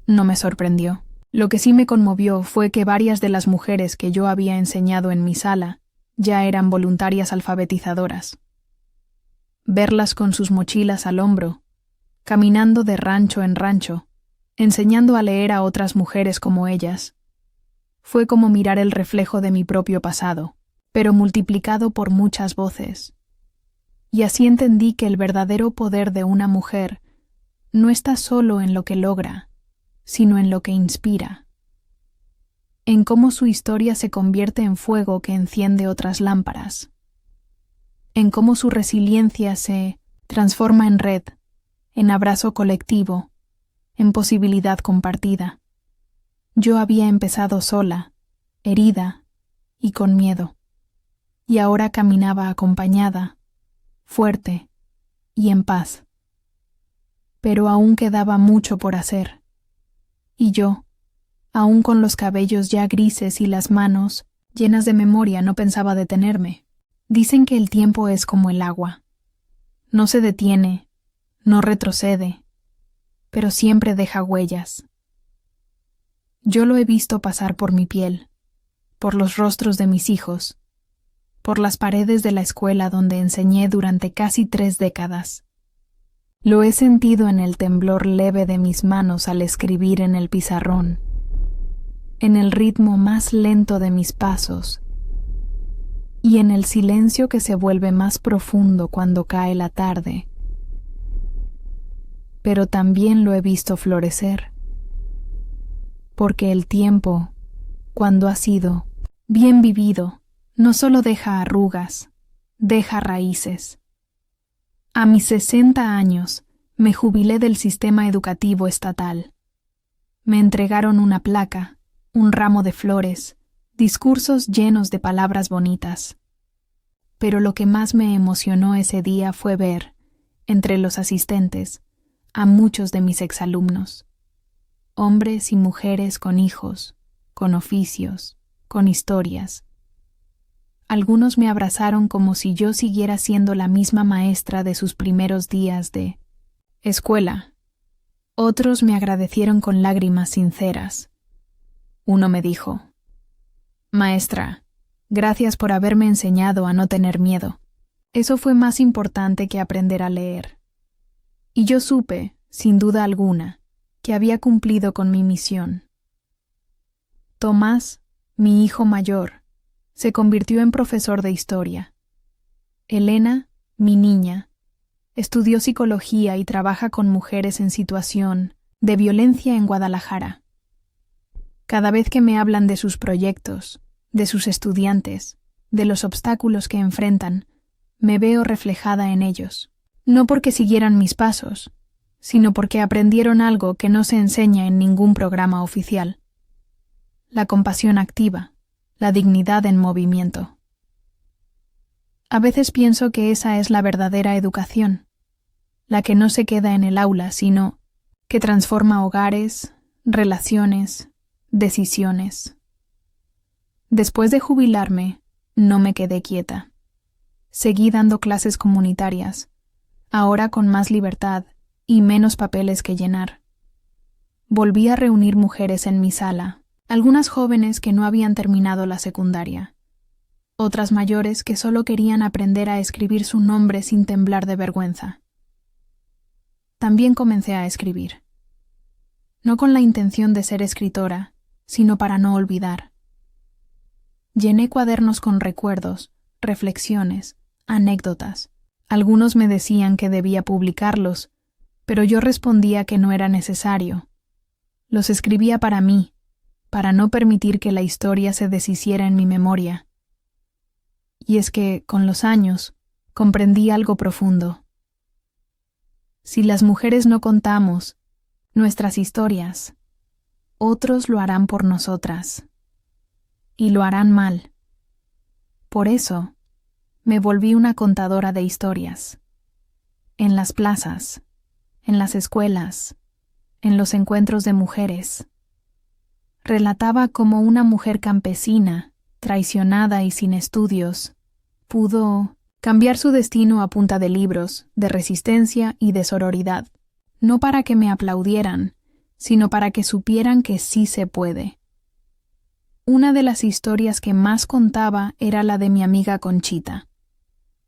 [SPEAKER 1] No me sorprendió. Lo que sí me conmovió fue que varias de las mujeres que yo había enseñado en mi sala ya eran voluntarias alfabetizadoras. Verlas con sus mochilas al hombro, caminando de rancho en rancho, enseñando a leer a otras mujeres como ellas, fue como mirar el reflejo de mi propio pasado, pero multiplicado por muchas voces. Y así entendí que el verdadero poder de una mujer no está solo en lo que logra, sino en lo que inspira, en cómo su historia se convierte en fuego que enciende otras lámparas, en cómo su resiliencia se transforma en red, en abrazo colectivo, en posibilidad compartida. Yo había empezado sola, herida y con miedo, y ahora caminaba acompañada, fuerte y en paz. Pero aún quedaba mucho por hacer. Y yo, aún con los cabellos ya grises y las manos llenas de memoria, no pensaba detenerme. Dicen que el tiempo es como el agua. No se detiene, no retrocede, pero siempre deja huellas. Yo lo he visto pasar por mi piel, por los rostros de mis hijos, por las paredes de la escuela donde enseñé durante casi 3 décadas. Lo he sentido en el temblor leve de mis manos al escribir en el pizarrón, en el ritmo más lento de mis pasos y en el silencio que se vuelve más profundo cuando cae la tarde. Pero también lo he visto florecer, porque el tiempo, cuando ha sido bien vivido, no solo deja arrugas, deja raíces. A mis 60 años, me jubilé del sistema educativo estatal. Me entregaron una placa, un ramo de flores, discursos llenos de palabras bonitas. Pero lo que más me emocionó ese día fue ver, entre los asistentes, a muchos de mis exalumnos, hombres y mujeres con hijos, con oficios, con historias. Algunos me abrazaron como si yo siguiera siendo la misma maestra de sus primeros días de escuela. Otros me agradecieron con lágrimas sinceras. Uno me dijo: «Maestra, gracias por haberme enseñado a no tener miedo. Eso fue más importante que aprender a leer». Y yo supe, sin duda alguna, que había cumplido con mi misión. Tomás, mi hijo mayor, se convirtió en profesor de historia. Elena, mi niña, estudió psicología y trabaja con mujeres en situación de violencia en Guadalajara. Cada vez que me hablan de sus proyectos, de sus estudiantes, de los obstáculos que enfrentan, me veo reflejada en ellos. No porque siguieran mis pasos, sino porque aprendieron algo que no se enseña en ningún programa oficial: la compasión activa, la dignidad en movimiento. A veces pienso que esa es la verdadera educación, la que no se queda en el aula, sino que transforma hogares, relaciones, decisiones. Después de jubilarme, no me quedé quieta. Seguí dando clases comunitarias, ahora con más libertad y menos papeles que llenar. Volví a reunir mujeres en mi sala, algunas jóvenes que no habían terminado la secundaria, otras mayores que solo querían aprender a escribir su nombre sin temblar de vergüenza. También comencé a escribir, no con la intención de ser escritora, sino para no olvidar. Llené cuadernos con recuerdos, reflexiones, anécdotas. Algunos me decían que debía publicarlos, pero yo respondía que no era necesario. Los escribía para mí, para no permitir que la historia se deshiciera en mi memoria. Y es que, con los años, comprendí algo profundo. Si las mujeres no contamos nuestras historias, otros lo harán por nosotras. Y lo harán mal. Por eso, me volví una contadora de historias. En las plazas, en las escuelas, en los encuentros de mujeres. Relataba cómo una mujer campesina, traicionada y sin estudios, pudo cambiar su destino a punta de libros, de resistencia y de sororidad, no para que me aplaudieran, sino para que supieran que sí se puede. Una de las historias que más contaba era la de mi amiga Conchita,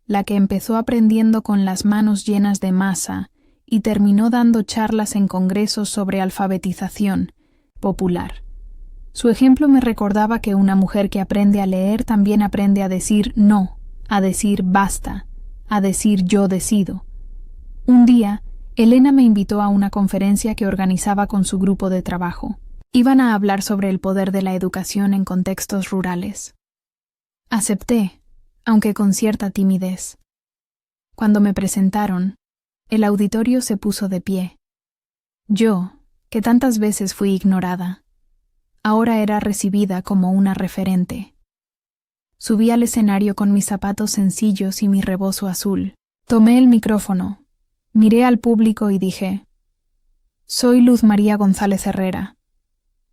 [SPEAKER 1] la que empezó aprendiendo con las manos llenas de masa y terminó dando charlas en congresos sobre alfabetización popular. Su ejemplo me recordaba que una mujer que aprende a leer también aprende a decir no, a decir basta, a decir yo decido. Un día, Elena me invitó a una conferencia que organizaba con su grupo de trabajo. Iban a hablar sobre el poder de la educación en contextos rurales. Acepté, aunque con cierta timidez. Cuando me presentaron, el auditorio se puso de pie. Yo, que tantas veces fui ignorada, ahora era recibida como una referente. Subí al escenario con mis zapatos sencillos y mi rebozo azul. Tomé el micrófono, miré al público y dije: «Soy Luz María González Herrera.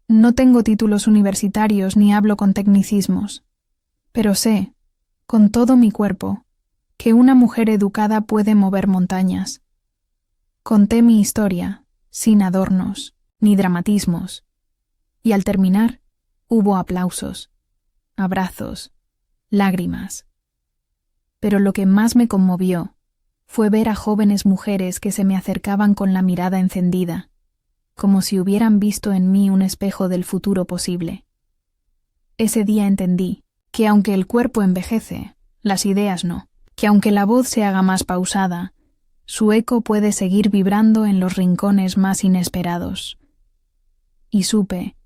[SPEAKER 1] No tengo títulos universitarios ni hablo con tecnicismos, pero sé, con todo mi cuerpo, que una mujer educada puede mover montañas». Conté mi historia, sin adornos, ni dramatismos, y al terminar, hubo aplausos, abrazos, lágrimas. Pero lo que más me conmovió fue ver a jóvenes mujeres que se me acercaban con la mirada encendida, como si hubieran visto en mí un espejo del futuro posible. Ese día entendí que aunque el cuerpo envejece, las ideas no, que aunque la voz se haga más pausada, su eco puede seguir vibrando en los rincones más inesperados. Y supe,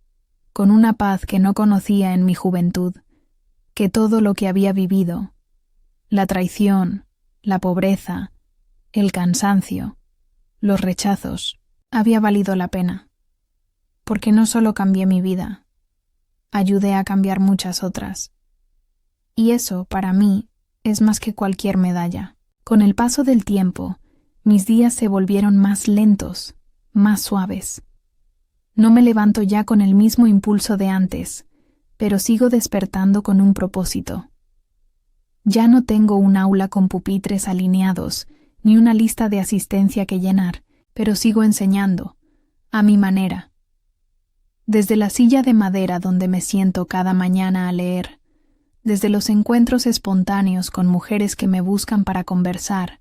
[SPEAKER 1] con una paz que no conocía en mi juventud, que todo lo que había vivido, la traición, la pobreza, el cansancio, los rechazos, había valido la pena. Porque no solo cambié mi vida, ayudé a cambiar muchas otras. Y eso, para mí, es más que cualquier medalla. Con el paso del tiempo, mis días se volvieron más lentos, más suaves. No me levanto ya con el mismo impulso de antes, pero sigo despertando con un propósito. Ya no tengo un aula con pupitres alineados, ni una lista de asistencia que llenar, pero sigo enseñando, a mi manera. Desde la silla de madera donde me siento cada mañana a leer, desde los encuentros espontáneos con mujeres que me buscan para conversar,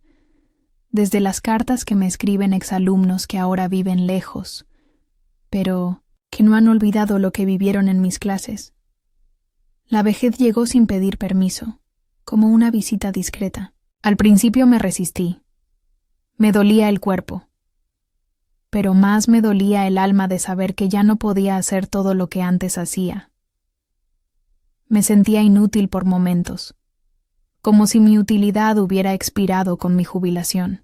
[SPEAKER 1] desde las cartas que me escriben exalumnos que ahora viven lejos, pero que no han olvidado lo que vivieron en mis clases. La vejez llegó sin pedir permiso, como una visita discreta. Al principio me resistí. Me dolía el cuerpo. Pero más me dolía el alma de saber que ya no podía hacer todo lo que antes hacía. Me sentía inútil por momentos, como si mi utilidad hubiera expirado con mi jubilación.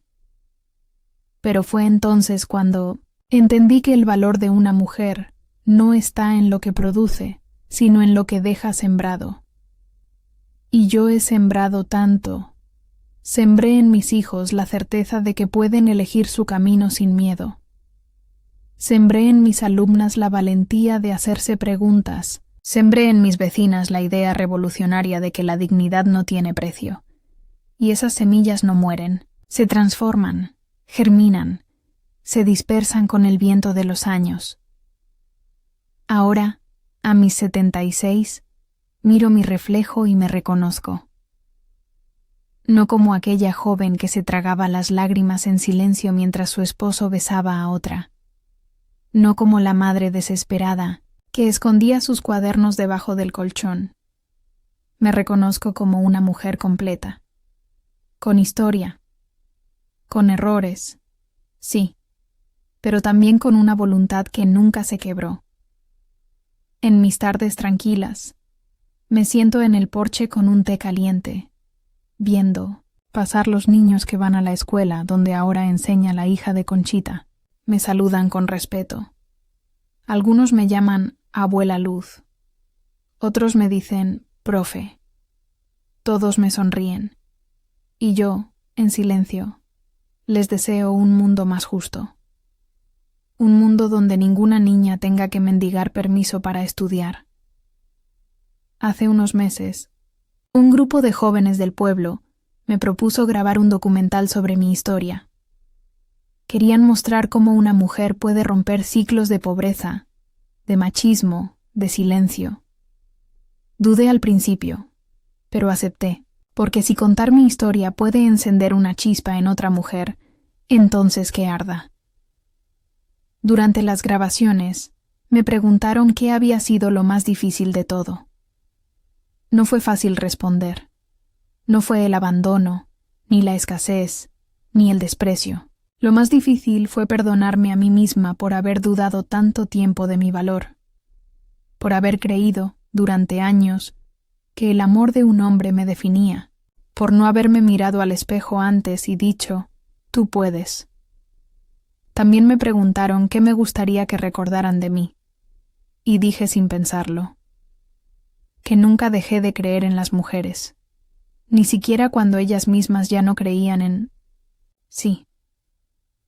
[SPEAKER 1] Pero fue entonces cuando entendí que el valor de una mujer no está en lo que produce, sino en lo que deja sembrado. Y yo he sembrado tanto. Sembré en mis hijos la certeza de que pueden elegir su camino sin miedo. Sembré en mis alumnas la valentía de hacerse preguntas. Sembré en mis vecinas la idea revolucionaria de que la dignidad no tiene precio. Y esas semillas no mueren, se transforman, germinan, se dispersan con el viento de los años. Ahora, a mis 76, miro mi reflejo y me reconozco. No como aquella joven que se tragaba las lágrimas en silencio mientras su esposo besaba a otra. No como la madre desesperada que escondía sus cuadernos debajo del colchón. Me reconozco como una mujer completa, con historia, con errores, sí, pero también con una voluntad que nunca se quebró. En mis tardes tranquilas, me siento en el porche con un té caliente, viendo pasar los niños que van a la escuela donde ahora enseña la hija de Conchita. Me saludan con respeto. Algunos me llaman Abuela Luz. Otros me dicen profe. Todos me sonríen. Y yo, en silencio, les deseo un mundo más justo. Un mundo donde ninguna niña tenga que mendigar permiso para estudiar. Hace unos meses, un grupo de jóvenes del pueblo me propuso grabar un documental sobre mi historia. Querían mostrar cómo una mujer puede romper ciclos de pobreza, de machismo, de silencio. Dudé al principio, pero acepté, porque si contar mi historia puede encender una chispa en otra mujer, entonces que arda. Durante las grabaciones, me preguntaron qué había sido lo más difícil de todo. No fue fácil responder. No fue el abandono, ni la escasez, ni el desprecio. Lo más difícil fue perdonarme a mí misma por haber dudado tanto tiempo de mi valor, por haber creído, durante años, que el amor de un hombre me definía, por no haberme mirado al espejo antes y dicho, tú puedes. También me preguntaron qué me gustaría que recordaran de mí, y dije sin pensarlo, que nunca dejé de creer en las mujeres, ni siquiera cuando ellas mismas ya no creían en... Sí,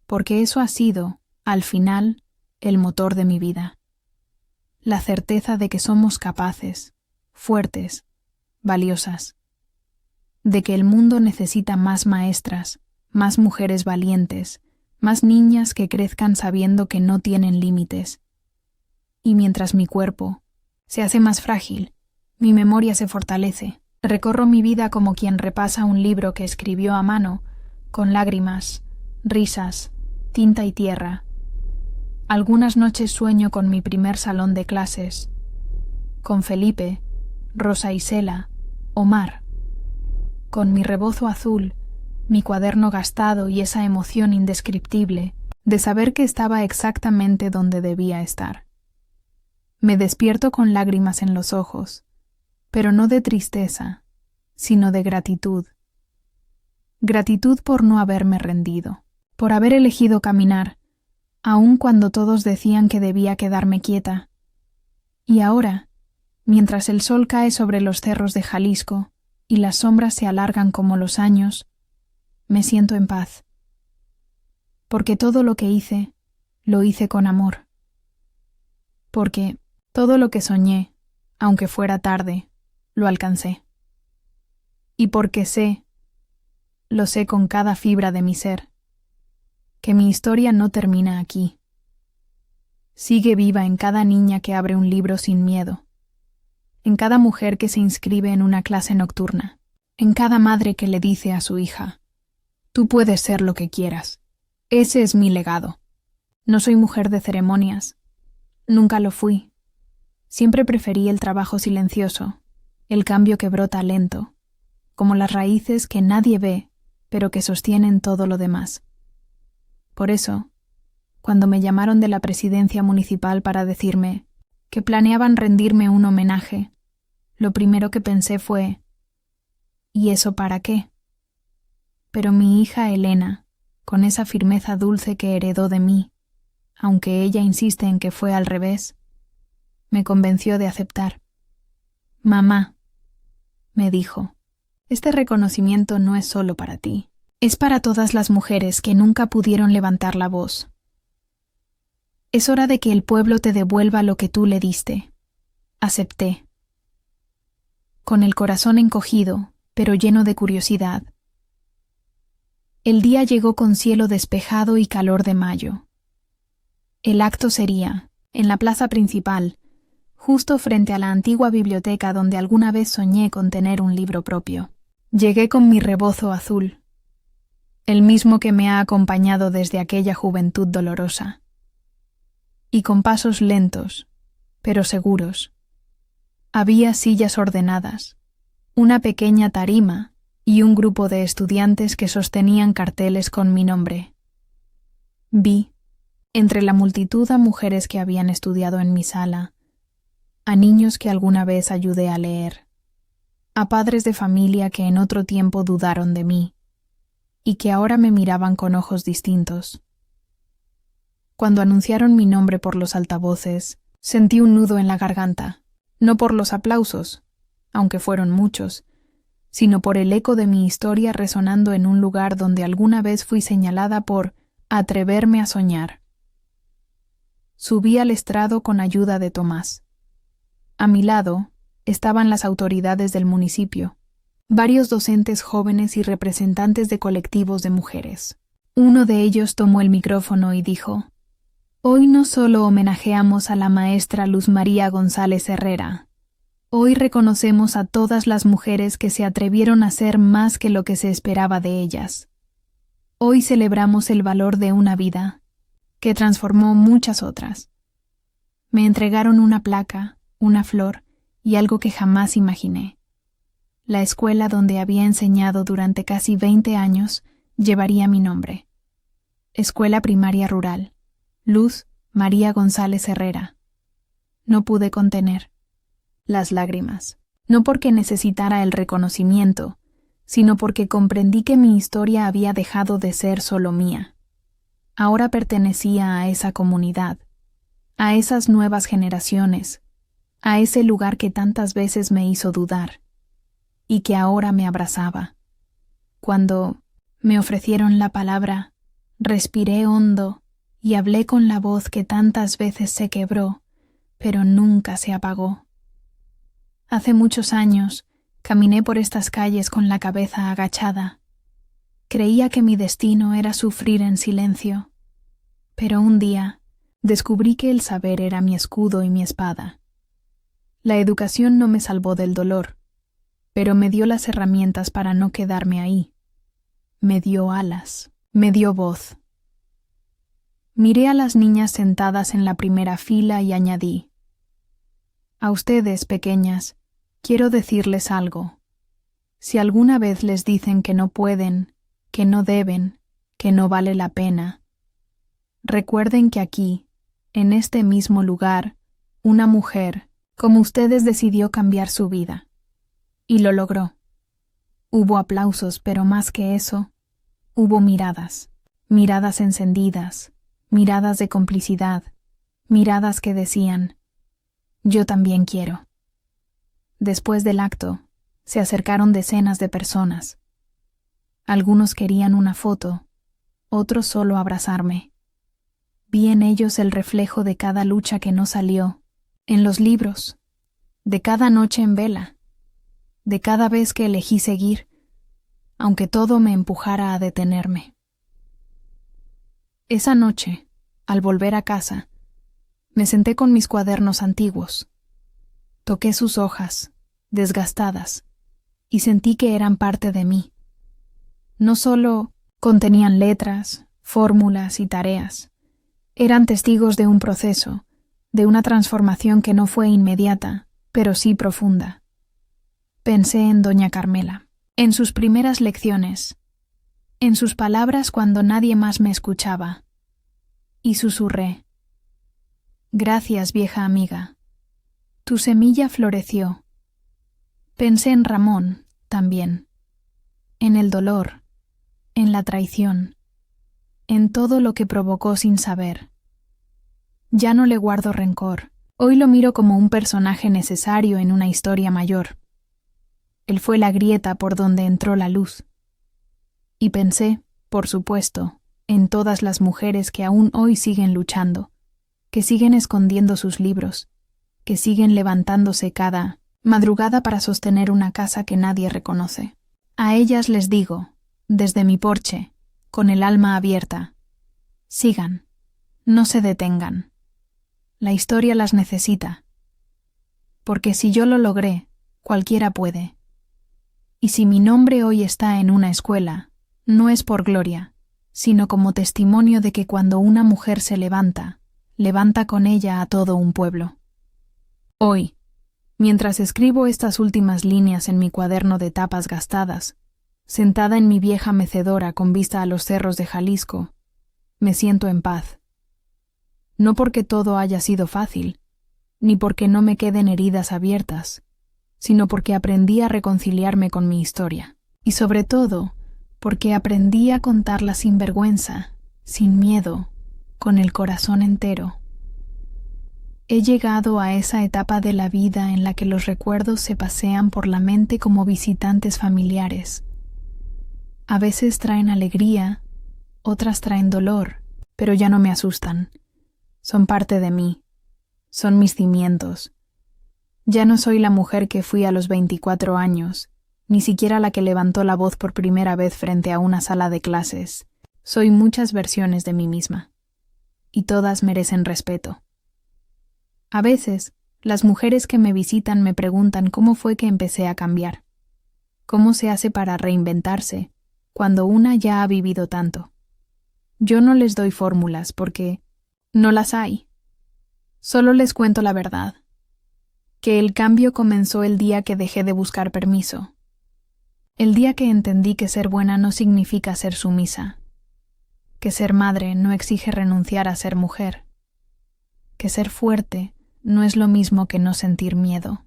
[SPEAKER 1] porque eso ha sido, al final, el motor de mi vida. La certeza de que somos capaces, fuertes, valiosas. De que el mundo necesita más maestras, más mujeres valientes, más niñas que crezcan sabiendo que no tienen límites. Y mientras mi cuerpo se hace más frágil, mi memoria se fortalece. Recorro mi vida como quien repasa un libro que escribió a mano, con lágrimas, risas, tinta y tierra. Algunas noches sueño con mi primer salón de clases, con Felipe, Rosa Isela, Omar, con mi rebozo azul, mi cuaderno gastado y esa emoción indescriptible de saber que estaba exactamente donde debía estar. Me despierto con lágrimas en los ojos, pero no de tristeza, sino de gratitud. Gratitud por no haberme rendido, por haber elegido caminar, aun cuando todos decían que debía quedarme quieta. Y ahora, mientras el sol cae sobre los cerros de Jalisco y las sombras se alargan como los años, me siento en paz. Porque todo lo que hice, lo hice con amor. Porque todo lo que soñé, aunque fuera tarde, lo alcancé. Y porque sé, lo sé con cada fibra de mi ser, que mi historia no termina aquí. Sigue viva en cada niña que abre un libro sin miedo, en cada mujer que se inscribe en una clase nocturna, en cada madre que le dice a su hija: tú puedes ser lo que quieras. Ese es mi legado. No soy mujer de ceremonias. Nunca lo fui. Siempre preferí el trabajo silencioso, el cambio que brota lento, como las raíces que nadie ve, pero que sostienen todo lo demás. Por eso, cuando me llamaron de la presidencia municipal para decirme que planeaban rendirme un homenaje, lo primero que pensé fue: ¿y eso para qué? Pero mi hija Elena, con esa firmeza dulce que heredó de mí, aunque ella insiste en que fue al revés, me convenció de aceptar. Mamá, me dijo, este reconocimiento no es solo para ti, es para todas las mujeres que nunca pudieron levantar la voz. Es hora de que el pueblo te devuelva lo que tú le diste. Acepté. Con el corazón encogido, pero lleno de curiosidad. El día llegó con cielo despejado y calor de mayo. El acto sería, en la plaza principal, justo frente a la antigua biblioteca donde alguna vez soñé con tener un libro propio. Llegué con mi rebozo azul, el mismo que me ha acompañado desde aquella juventud dolorosa. Y con pasos lentos, pero seguros. Había sillas ordenadas, una pequeña tarima y un grupo de estudiantes que sostenían carteles con mi nombre. Vi, entre la multitud, a mujeres que habían estudiado en mi sala, a niños que alguna vez ayudé a leer, a padres de familia que en otro tiempo dudaron de mí y que ahora me miraban con ojos distintos. Cuando anunciaron mi nombre por los altavoces, sentí un nudo en la garganta, no por los aplausos, aunque fueron muchos, sino por el eco de mi historia resonando en un lugar donde alguna vez fui señalada por atreverme a soñar. Subí al estrado con ayuda de Tomás. A mi lado estaban las autoridades del municipio, varios docentes jóvenes y representantes de colectivos de mujeres. Uno de ellos tomó el micrófono y dijo: hoy no solo homenajeamos a la maestra Luz María González Herrera, hoy reconocemos a todas las mujeres que se atrevieron a ser más que lo que se esperaba de ellas. Hoy celebramos el valor de una vida, que transformó muchas otras. Me entregaron una placa, una flor y algo que jamás imaginé. La escuela donde había enseñado durante casi 20 años llevaría mi nombre. Escuela Primaria Rural, Luz María González Herrera. No pude contener las lágrimas, no porque necesitara el reconocimiento, sino porque comprendí que mi historia había dejado de ser solo mía. Ahora pertenecía a esa comunidad, a esas nuevas generaciones, a ese lugar que tantas veces me hizo dudar, y que ahora me abrazaba. Cuando me ofrecieron la palabra, respiré hondo y hablé con la voz que tantas veces se quebró, pero nunca se apagó. Hace muchos años caminé por estas calles con la cabeza agachada. Creía que mi destino era sufrir en silencio, pero un día descubrí que el saber era mi escudo y mi espada. La educación no me salvó del dolor, pero me dio las herramientas para no quedarme ahí. Me dio alas, me dio voz. Miré a las niñas sentadas en la primera fila y añadí: a ustedes, pequeñas, quiero decirles algo. Si alguna vez les dicen que no pueden, que no deben, que no vale la pena, recuerden que aquí, en este mismo lugar, una mujer, como ustedes, decidió cambiar su vida. Y lo logró. Hubo aplausos, pero más que eso, hubo miradas. miradas encendidas, miradas de complicidad, miradas que decían, «Yo también quiero». Después del acto, se acercaron decenas de personas. Algunos querían una foto, otros solo abrazarme. Vi en ellos el reflejo de cada lucha que no salió, en los libros, de cada noche en vela, de cada vez que elegí seguir, aunque todo me empujara a detenerme. Esa noche, al volver a casa, me senté con mis cuadernos antiguos. Toqué sus hojas, desgastadas, y sentí que eran parte de mí. No solo contenían letras, fórmulas y tareas, eran testigos de un proceso, de una transformación que no fue inmediata, pero sí profunda. Pensé en doña Carmela, en sus primeras lecciones, en sus palabras cuando nadie más me escuchaba, y susurré, «Gracias, vieja amiga. Tu semilla floreció». Pensé en Ramón, también, en el dolor, en la traición, en todo lo que provocó sin saber. Ya no le guardo rencor, hoy lo miro como un personaje necesario en una historia mayor. Él fue la grieta por donde entró la luz. Y pensé, por supuesto, en todas las mujeres que aún hoy siguen luchando, que siguen escondiendo sus libros, que siguen levantándose cada madrugada para sostener una casa que nadie reconoce. A ellas les digo, desde mi porche, con el alma abierta, sigan, no se detengan. La historia las necesita. Porque si yo lo logré, cualquiera puede. Y si mi nombre hoy está en una escuela, no es por gloria, sino como testimonio de que cuando una mujer se levanta, levanta con ella a todo un pueblo. Hoy, mientras escribo estas últimas líneas en mi cuaderno de tapas gastadas, sentada en mi vieja mecedora con vista a los cerros de Jalisco, me siento en paz. No porque todo haya sido fácil, ni porque no me queden heridas abiertas, sino porque aprendí a reconciliarme con mi historia, y sobre todo, porque aprendí a contarla sin vergüenza, sin miedo, con el corazón entero. He llegado a esa etapa de la vida en la que los recuerdos se pasean por la mente como visitantes familiares. A veces traen alegría, otras traen dolor, pero ya no me asustan. Son parte de mí, son mis cimientos. Ya no soy la mujer que fui a los 24 años, ni siquiera la que levantó la voz por primera vez frente a una sala de clases. Soy muchas versiones de mí misma, y todas merecen respeto. A veces, las mujeres que me visitan me preguntan cómo fue que empecé a cambiar, cómo se hace para reinventarse cuando una ya ha vivido tanto. Yo no les doy fórmulas porque no las hay. Solo les cuento la verdad, que el cambio comenzó el día que dejé de buscar permiso, el día que entendí que ser buena no significa ser sumisa, que ser madre no exige renunciar a ser mujer, que ser fuerte no es lo mismo que no sentir miedo.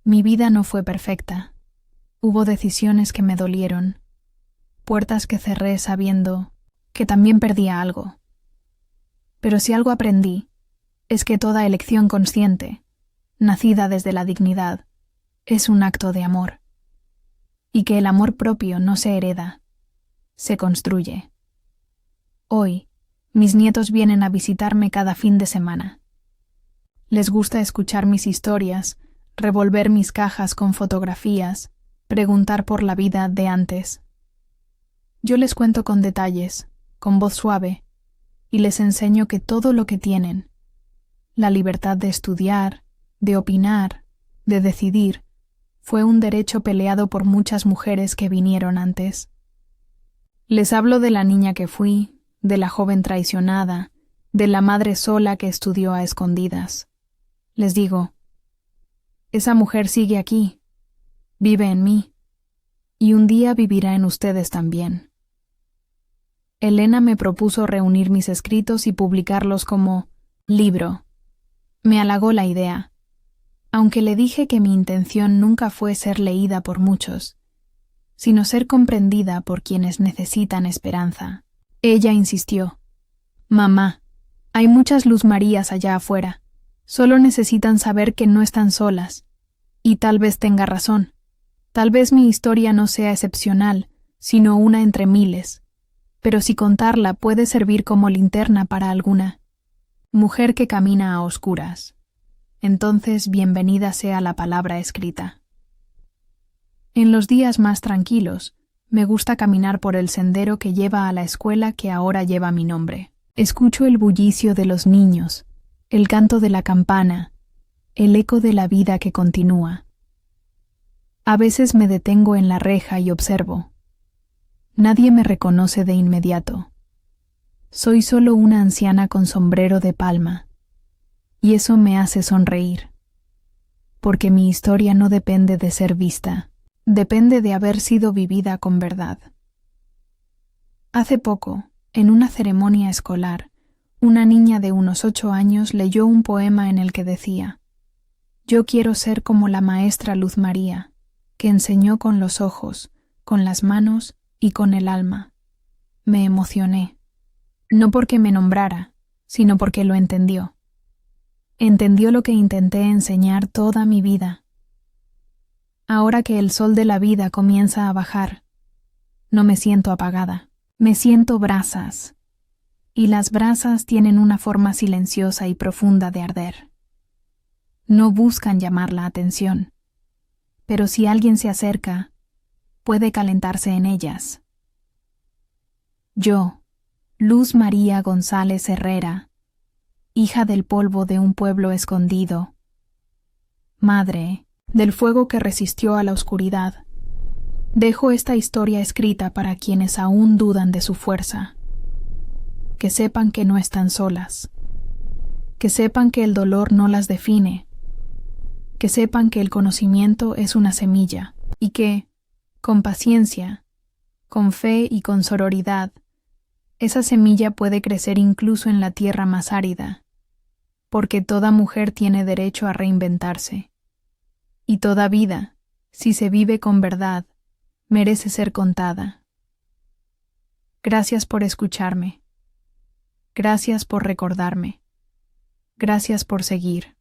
[SPEAKER 1] Mi vida no fue perfecta. Hubo decisiones que me dolieron, puertas que cerré sabiendo que también perdía algo. Pero si algo aprendí, es que toda elección consciente, nacida desde la dignidad, es un acto de amor, y que el amor propio no se hereda, se construye. Hoy, mis nietos vienen a visitarme cada fin de semana. Les gusta escuchar mis historias, revolver mis cajas con fotografías, preguntar por la vida de antes. Yo les cuento con detalles, con voz suave, y les enseño que todo lo que tienen, la libertad de estudiar, de opinar, de decidir, fue un derecho peleado por muchas mujeres que vinieron antes. Les hablo de la niña que fui, de la joven traicionada, de la madre sola que estudió a escondidas. Les digo, esa mujer sigue aquí, vive en mí, y un día vivirá en ustedes también. Elena me propuso reunir mis escritos y publicarlos como libro. Me halagó la idea, aunque le dije que mi intención nunca fue ser leída por muchos, sino ser comprendida por quienes necesitan esperanza. Ella insistió: «Mamá, hay muchas Luz Marías allá afuera. Solo necesitan saber que no están solas. Y tal vez tenga razón. Tal vez mi historia no sea excepcional, sino una entre miles. Pero si contarla puede servir como linterna para alguna. Mujer que camina a oscuras. Entonces bienvenida sea la palabra escrita». En los días más tranquilos, me gusta caminar por el sendero que lleva a la escuela que ahora lleva mi nombre. Escucho el bullicio de los niños, el canto de la campana, el eco de la vida que continúa. A veces me detengo en la reja y observo. Nadie me reconoce de inmediato. Soy solo una anciana con sombrero de palma, y eso me hace sonreír, porque mi historia no depende de ser vista, depende de haber sido vivida con verdad. Hace poco, en una ceremonia escolar, una niña de unos 8 años leyó un poema en el que decía: «Yo quiero ser como la maestra Luz María, que enseñó con los ojos, con las manos y con el alma». Me emocioné, no porque me nombrara, sino porque lo entendió. Entendió lo que intenté enseñar toda mi vida. Ahora que el sol de la vida comienza a bajar, no me siento apagada, me siento brasas, y las brasas tienen una forma silenciosa y profunda de arder. No buscan llamar la atención, pero si alguien se acerca, puede calentarse en ellas. Yo, Luz María González Herrera, hija del polvo de un pueblo escondido, madre del fuego que resistió a la oscuridad, dejo esta historia escrita para quienes aún dudan de su fuerza. Que sepan que no están solas, que sepan que el dolor no las define, que sepan que el conocimiento es una semilla y que, con paciencia, con fe y con sororidad, esa semilla puede crecer incluso en la tierra más árida, porque toda mujer tiene derecho a reinventarse, y toda vida, si se vive con verdad, merece ser contada. Gracias por escucharme. Gracias por recordarme. Gracias por seguir.